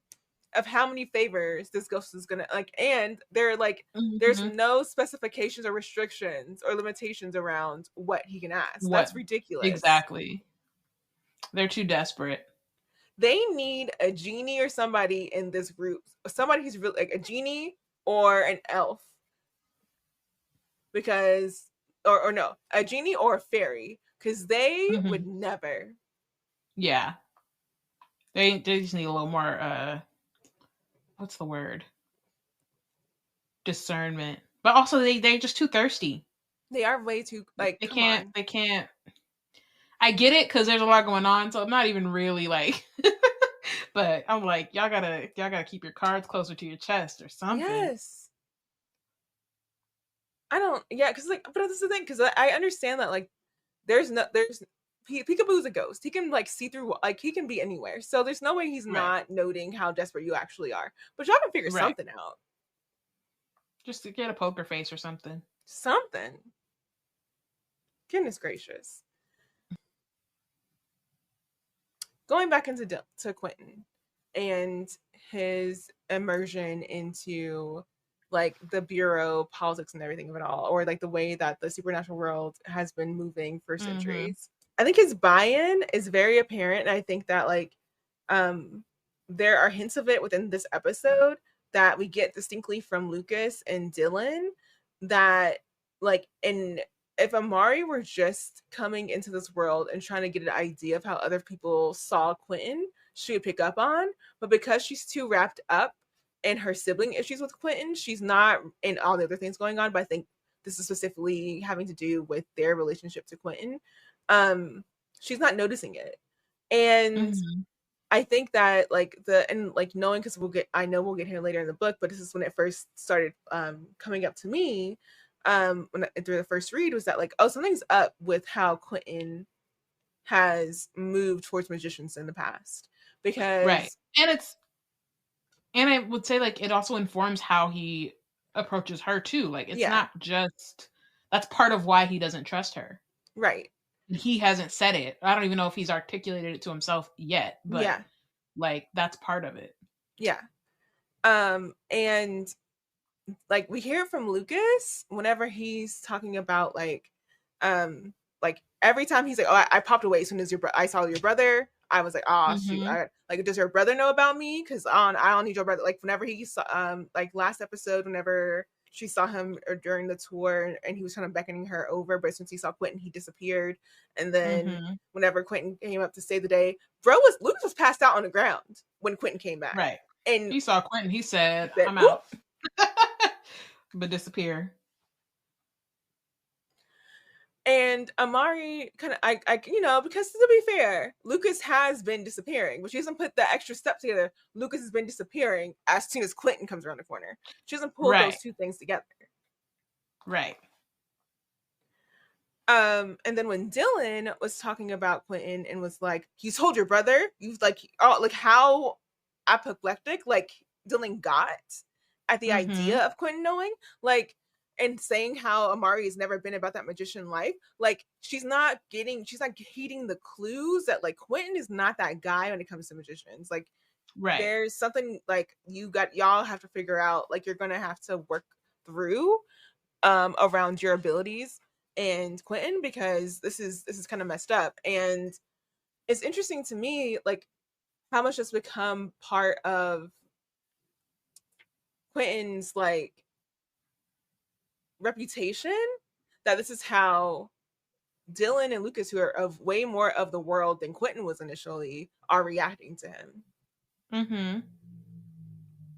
S2: of how many favors this ghost is gonna like, and they're like, there's no specifications or restrictions or limitations around what he can ask. That's ridiculous.
S1: Exactly. They're too desperate.
S2: They need a genie or somebody in this group. Somebody who's really like a genie or an elf. Because, or no, a genie or a fairy. Because they would never.
S1: Yeah. They just need a little more what's the word? Discernment. But also they're just too thirsty.
S2: They are way too like
S1: They
S2: come on.
S1: can't I get it because there's a lot going on, so I'm not even really like but I'm like, y'all gotta keep your cards closer to your chest or something.
S2: Yes. I don't because like, but that's the thing, because I understand that like there's Peekaboo's a ghost. He can like see through, like he can be anywhere. So there's no way he's not noting how desperate you actually are. But y'all can figure something out.
S1: Just to get a poker face or something.
S2: Something. Goodness gracious. Going back into to Quinton and his immersion into like the bureau politics and everything of it all, or like the way that the supernatural world has been moving for centuries. I think his buy-in is very apparent, and I think that like there are hints of it within this episode that we get distinctly from Lucas and Dylan, that like if Amari were just coming into this world and trying to get an idea of how other people saw Quinton, she would pick up on. But because she's too wrapped up in her sibling issues with Quinton, she's not in all the other things going on. But I think this is specifically having to do with their relationship to Quinton. She's not noticing it. And I think that like knowing, because I know we'll get here later in the book, but this is when it first started coming up to me through the first read, was that like, oh, something's up with how Quinton has moved towards magicians in the past, because
S1: and I would say like it also informs how he approaches her too. Like it's not just, that's part of why he doesn't trust her.
S2: Right.
S1: He hasn't said it. I don't even know if he's articulated it to himself yet, but like that's part of it.
S2: Yeah. And like we hear it from Lucas whenever he's talking about like every time he's like, oh, I popped away as soon as I saw your brother. I was like, oh shoot, like, does your brother know about me? Because I don't need your brother. Like whenever he saw like last episode, whenever she saw him during the tour and he was kind of beckoning her over, but since he saw Quinton, he disappeared. And then whenever Quinton came up to save the day, Lucas was passed out on the ground when Quinton came back.
S1: Right.
S2: And
S1: he saw Quinton, he said I'm out. But disappear.
S2: And Amari kind of, I because to be fair, Lucas has been disappearing, but she doesn't put the extra step together. Lucas has been disappearing as soon as Quinton comes around the corner. She doesn't pull those two things together.
S1: Right.
S2: And then when Dylan was talking about Quinton and was like, "You told your brother," you like, oh, like how apoplectic like Dylan got at the idea of Quinton knowing, like, and saying how Amari has never been about that magician life. Like she's not heeding the clues that like Quinton is not that guy when it comes to magicians. Like there's something like y'all have to figure out, like you're gonna have to work through around your abilities and Quinton, because this is kind of messed up. And it's interesting to me like how much has become part of Quinton's like reputation, that this is how Dylan and Lucas, who are of way more of the world than Quinton was initially, are reacting to him.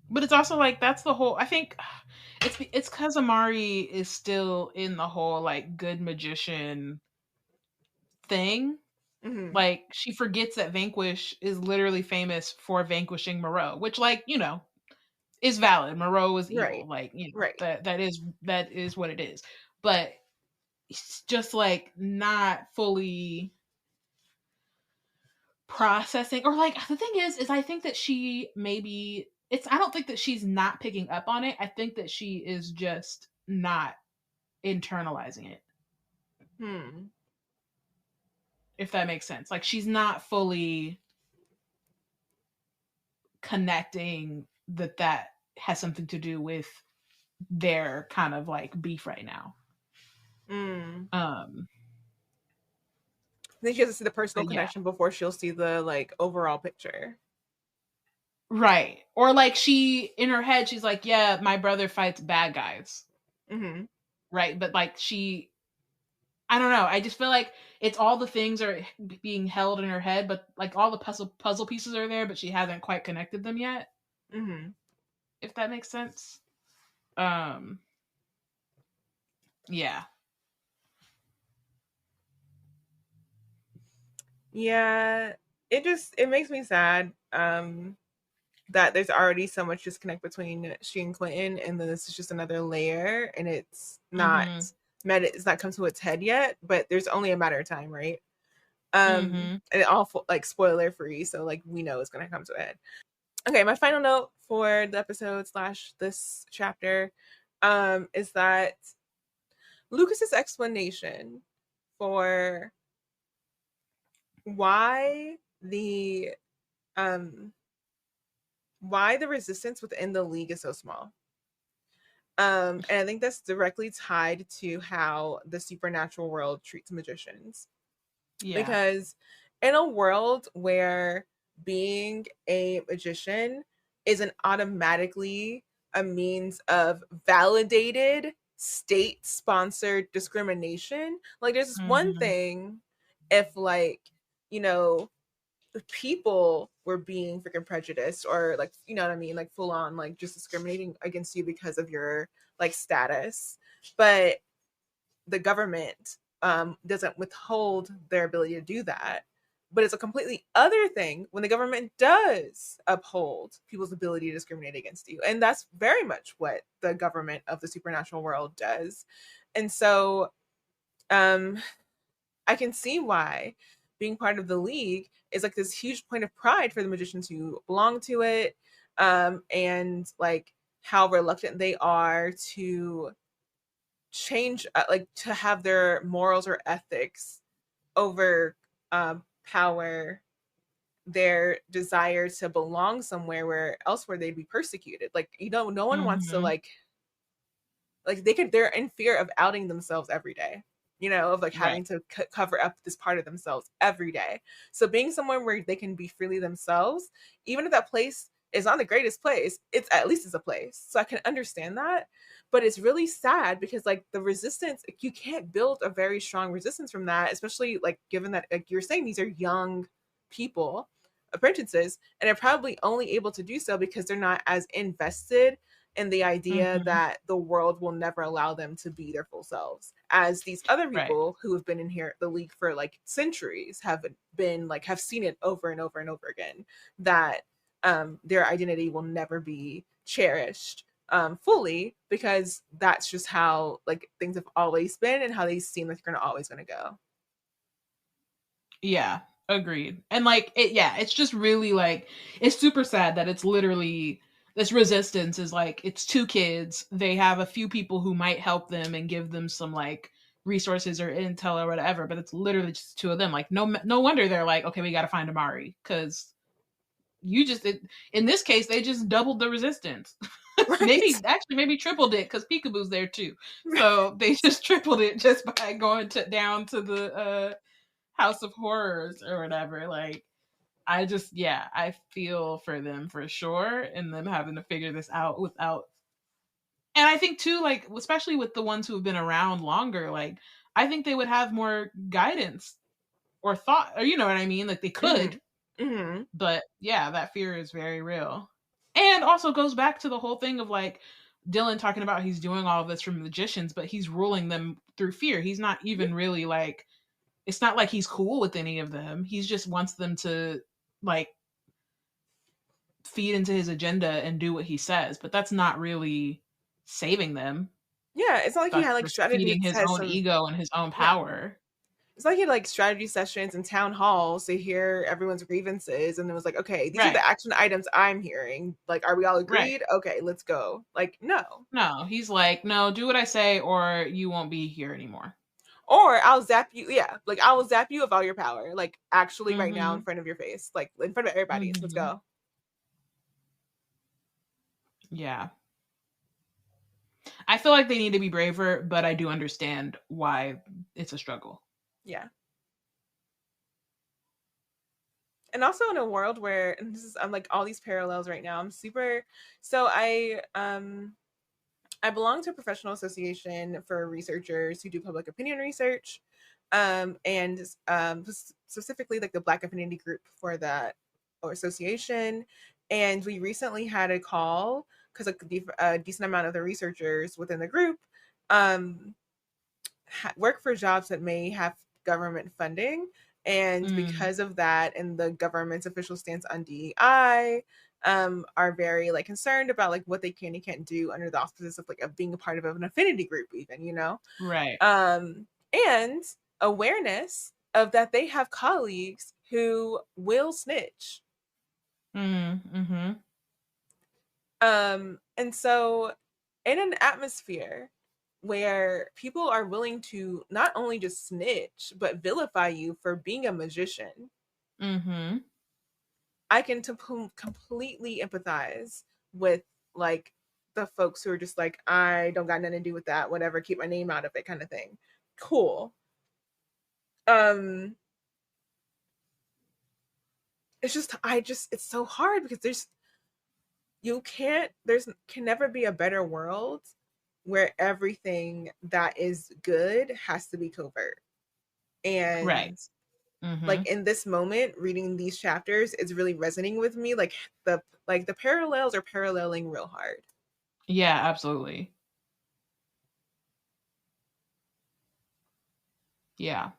S1: But it's also like, that's the whole, I think it's because Amari is still in the whole like good magician thing. Like she forgets that Vanquish is literally famous for vanquishing Moreau, which like, you know, is valid. Moreau is evil. Like, you know, that is what it is. But it's just like not fully processing, or like the thing is I think that she maybe I don't think that she's not picking up on it. I think that she is just not internalizing it. If that makes sense. Like she's not fully connecting that has something to do with their kind of like beef right now.
S2: Then she has to see the personal connection before she'll see the like overall picture.
S1: Right. Or like she, in her head, she's like, yeah, my brother fights bad guys. Right. But like I don't know. I just feel like it's all the things are being held in her head, but like all the puzzle pieces are there, but she hasn't quite connected them yet.
S2: Mm-hmm.
S1: If that makes sense. Yeah.
S2: Yeah, it makes me sad that there's already so much disconnect between she and Quinton, and then this is just another layer, and it's not it's not come to its head yet, but there's only a matter of time, right? And it all like spoiler free, so like we know it's gonna come to a head. Okay, my final note for the episode / this chapter is that Lucas's explanation for why the resistance within the League is so small. And I think that's directly tied to how the supernatural world treats magicians. Yeah. Because in a world where being a magician isn't automatically a means of validated state-sponsored discrimination, like there's this one thing if like, you know, people were being freaking prejudiced or like, you know what I mean, like full on like just discriminating against you because of your like status, but the government doesn't withhold their ability to do that. But it's a completely other thing when the government does uphold people's ability to discriminate against you, and that's very much what the government of the supernatural world does. And so I can see why being part of the League is like this huge point of pride for the magicians who belong to it, and like how reluctant they are to change, like to have their morals or ethics over power, their desire to belong somewhere where elsewhere they'd be persecuted. Like, you know, no one wants to like they're in fear of outing themselves every day, you know, of like having to cover up this part of themselves every day. So being somewhere where they can be freely themselves, even if that place is not the greatest place, it's at least it's a place. So I can understand that. But it's really sad because like the resistance, you can't build a very strong resistance from that, especially like given that like you're saying these are young people, apprentices, and they're probably only able to do so because they're not as invested in the idea that the world will never allow them to be their full selves as these other people who have been in here the League for like centuries have been like have seen it over and over and over again that their identity will never be cherished fully, because that's just how like things have always been and how they seem like they're always going to go.
S1: Yeah, agreed. And like it's just really like it's super sad that it's literally this resistance is like it's two kids. They have a few people who might help them and give them some like resources or intel or whatever, but it's literally just two of them. Like no wonder they're like, okay, we got to find Amari, because in this case they just doubled the resistance. Maybe tripled it because Peekaboo's there too. So they just tripled it just by going down to the House of Horrors or whatever. Like, I feel for them for sure, and them having to figure this out without. And I think too, like especially with the ones who have been around longer, like I think they would have more guidance or thought, or you know what I mean. Like they could, but yeah, that fear is very real. And also goes back to the whole thing of like Dylan talking about he's doing all of this from magicians, but he's ruling them through fear. He's not even really like, it's not like he's cool with any of them. He just wants them to like feed into his agenda and do what he says, but that's not really saving them.
S2: Yeah, it's not like he had like strategy,
S1: feeding his own ego and his own power.
S2: It's like he had like strategy sessions and town halls to hear everyone's grievances, and it was like, okay, these are the action items I'm hearing. Like, are we all agreed? Okay, let's go. Like, no,
S1: he's like, no, do what I say, or you won't be here anymore.
S2: Or I'll zap you. Yeah, like I will zap you of all your power. Like actually, right now in front of your face, like in front of everybody. Let's go.
S1: Yeah. I feel like they need to be braver, but I do understand why it's a struggle.
S2: Yeah. And also in a world where, and this is, I'm like all these parallels right now. I belong to a professional association for researchers who do public opinion research. and specifically like the Black Affinity group for that or association. And we recently had a call because a decent amount of the researchers within the group work for jobs that may have government funding. And because of that, and the government's official stance on DEI, are very like concerned about like what they can and can't do under the auspices of like of being a part of an affinity group, even, you know,
S1: Right.
S2: and awareness of that they have colleagues who will snitch.
S1: Mm-hmm.
S2: And so in an atmosphere where people are willing to not only just snitch but vilify you for being a magician, I can completely empathize with like the folks who are just like, I don't got nothing to do with that, whatever, keep my name out of it kind of thing. Cool. It's just it's so hard because there can never be a better world where everything that is good has to be covert. And
S1: right.
S2: Like in this moment, reading these chapters is really resonating with me. Like the parallels are paralleling real hard.
S1: Yeah, absolutely. Yeah.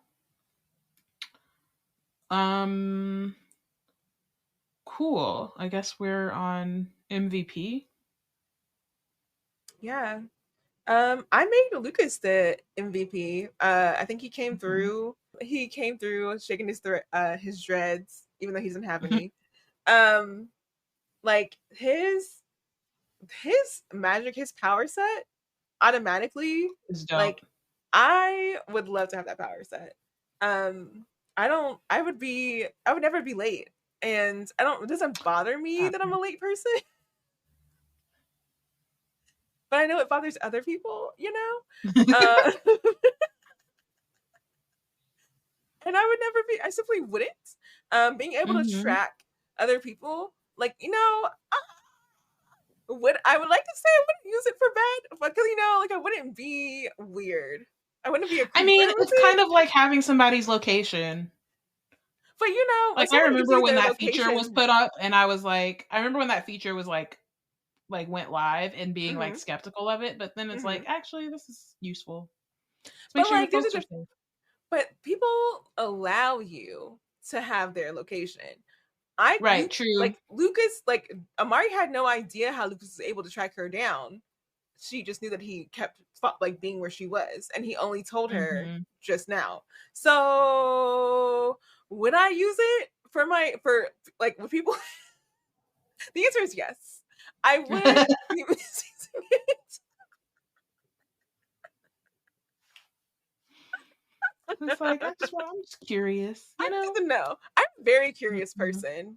S1: Cool. I guess we're on MVP.
S2: Yeah. I made Lucas the MVP. I think he came through. He came through shaking his dreads, even though he doesn't have any. Like his magic, his power set automatically
S1: It's dope.
S2: like I would love to have that power set. I would never be late. And it doesn't bother me that I'm a late person. But I know it bothers other people, you know? And I simply wouldn't. Being able to track other people, like, you know, I would like to say I wouldn't use it for bad, but because, you know, like I wouldn't be weird. I wouldn't be a creeper.
S1: I mean, it's kind of like having somebody's location.
S2: But you know,
S1: like I remember when that feature was put up, and I was like, I remember when that feature was like went live and being like skeptical of it, but then it's like, actually, this is useful. Make sure your posts are safe.
S2: But people allow you to have their location.
S1: True.
S2: Like Lucas, like Amari had no idea how Lucas was able to track her down. She just knew that he kept like being where she was, and he only told her just now. So would I use it for like with people? The answer is yes. I would be using it.
S1: It's like I'm just curious. You know?
S2: I need to know. I'm a very curious person,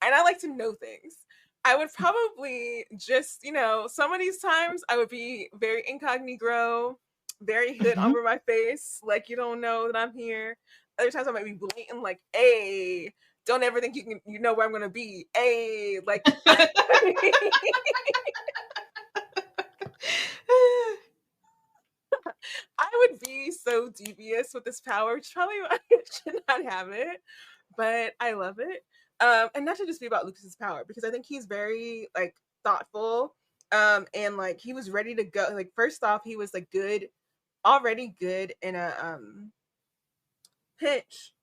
S2: and I like to know things. I would probably just, you know, some of these times I would be very incognito, very hood over my face, like you don't know that I'm here. Other times I might be blatant, like, "Hey, don't ever think you know where I'm gonna be." Hey, like. I would be so devious with this power, which probably I should not have it, but I love it. And not to just be about Lucas's power, because I think he's very like thoughtful, and like he was ready to go. Like first off, he was like already good in a pinch.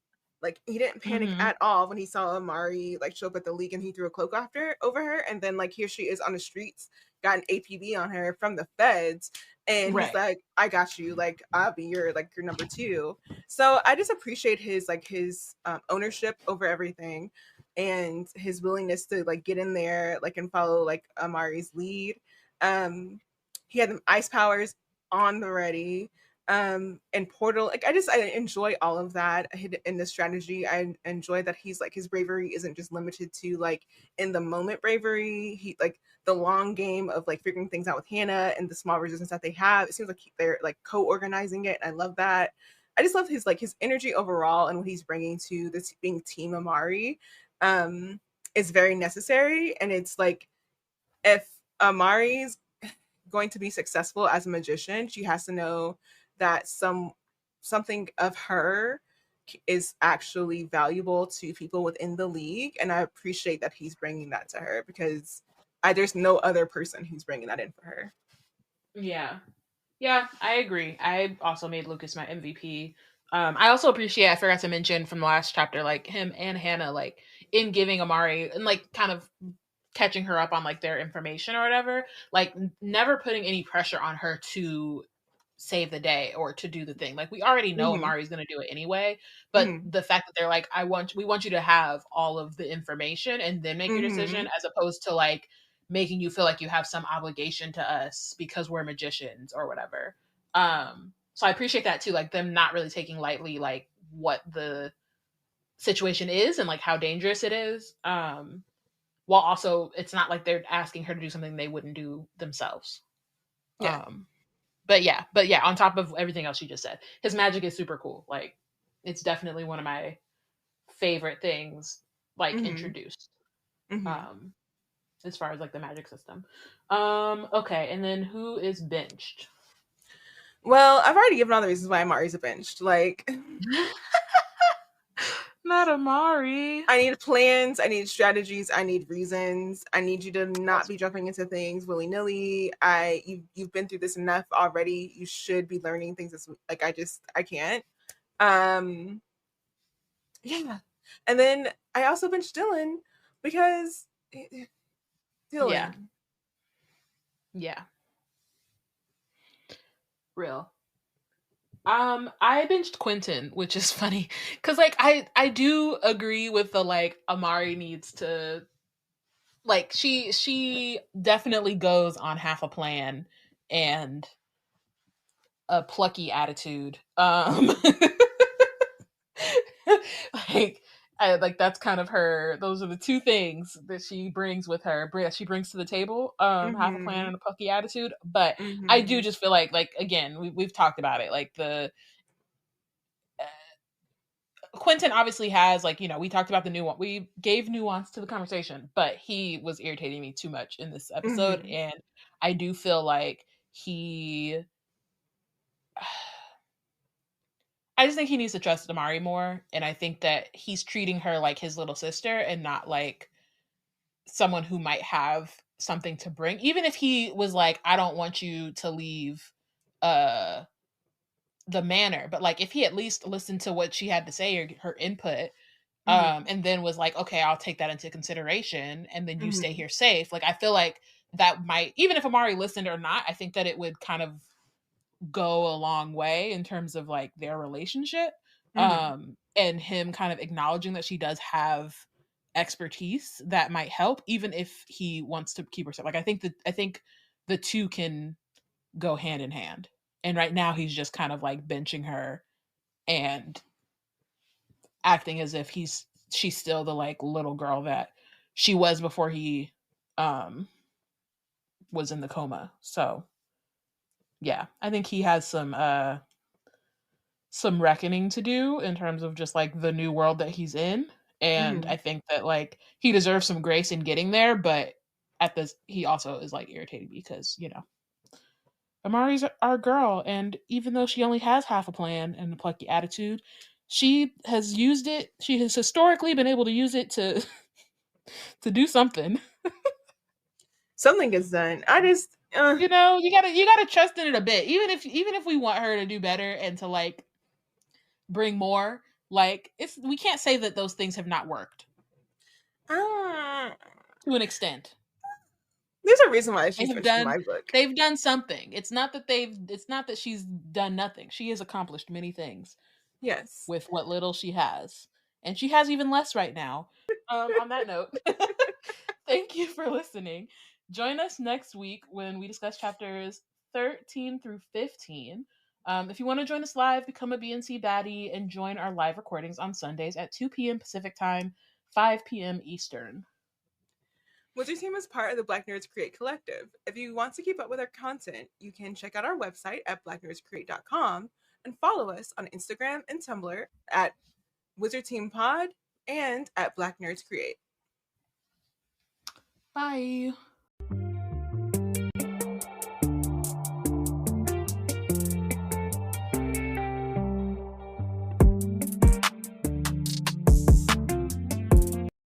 S2: Like he didn't panic at all when he saw Amari like show up at the league and he threw a cloak over her, and then like here she is on the streets, got an APB on her from the feds, and he's like, I got you, like I'll be your number two. So I just appreciate his ownership over everything and his willingness to like get in there like and follow like Amari's lead. He had the ice powers on the ready. And Portal, like I enjoy all of that in the strategy. I enjoy that he's like his bravery isn't just limited to like in the moment bravery. He like the long game of like figuring things out with Hannah and the small resistance that they have. It seems like they're like co-organizing it. I love that. I just love his energy overall and what he's bringing to this being Team Amari. Is very necessary, and it's like if Amari's going to be successful as a magician, she has to know that something of her is actually valuable to people within the league, and I appreciate that he's bringing that to her, because there's no other person who's bringing that in for her.
S1: Yeah, I agree. I also made Lucas my MVP. I also appreciate, I forgot to mention from the last chapter, like him and Hannah, like in giving Amari and like kind of catching her up on like their information or whatever, like never putting any pressure on her to save the day or to do the thing. Like we already know Amari's going to do it anyway, but the fact that they're like, we want you to have all of the information and then make your decision, as opposed to like making you feel like you have some obligation to us because we're magicians or whatever. So I appreciate that too, like them not really taking lightly like what the situation is and like how dangerous it is. While also it's not like they're asking her to do something they wouldn't do themselves.
S2: Yeah.
S1: But yeah, on top of everything else you just said, his magic is super cool. Like it's definitely one of my favorite things like introduced. As far as like the magic system. Okay, and then who is benched?
S2: Well, I've already given all the reasons why Amari's benched. Like
S1: not Amari.
S2: I need plans, I need strategies, I need reasons. I need you to not be jumping into things willy-nilly. You've been through this enough already. You should be learning things this week. Like I can't. Yeah. And then I also benched Dylan because Dylan.
S1: Yeah. Real. I benched Quinton, which is funny because like I do agree with the like Amari needs to like she definitely goes on half a plan and a plucky attitude. Like that's kind of her. Those are the two things that she brings with her. She brings to the table. Half a plan and a plucky attitude. But I do just feel like again, we've talked about it. Like the Quinton obviously has like, you know, we talked about the nuance. We gave nuance to the conversation, but he was irritating me too much in this episode, and I do feel like I just think he needs to trust Amari more, and I think that he's treating her like his little sister and not like someone who might have something to bring. Even if he was like, I don't want you to leave the manor, but like if he at least listened to what she had to say or her input, and then was like, okay, I'll take that into consideration, and then you stay here safe. Like I feel like that might, even if Amari listened or not, I think that it would kind of go a long way in terms of like their relationship. And him kind of acknowledging that she does have expertise that might help, even if he wants to keep herself. Like I think the two can go hand in hand. And right now he's just kind of like benching her and acting as if she's still the like little girl that she was before he was in the coma. So yeah, I think he has some reckoning to do in terms of just like the new world that he's in. And I think that like he deserves some grace in getting there, but he also is like irritating because, you know, Amari's our girl, and even though she only has half a plan and a plucky attitude, she has used it. She has historically been able to use it to do something.
S2: Something gets done. I just
S1: you know, you gotta trust in it a bit, even if we want her to do better and to like bring more. Like we can't say that those things have not worked to an extent.
S2: There's a reason why she's finished my book.
S1: They've done something. It's not that she's done nothing. She has accomplished many things.
S2: Yes.
S1: With what little she has. And she has even less right now. On that note, thank you for listening. Join us next week when we discuss chapters 13 through 15. If you want to join us live, become a BNC baddie and join our live recordings on Sundays at 2 p.m. Pacific Time, 5 p.m. Eastern.
S2: Wizard Team is part of the Black Nerds Create Collective. If you want to keep up with our content, you can check out our website at blacknerdscreate.com and follow us on Instagram and Tumblr at Wizard Team Pod and at Black Nerds Create.
S1: Bye.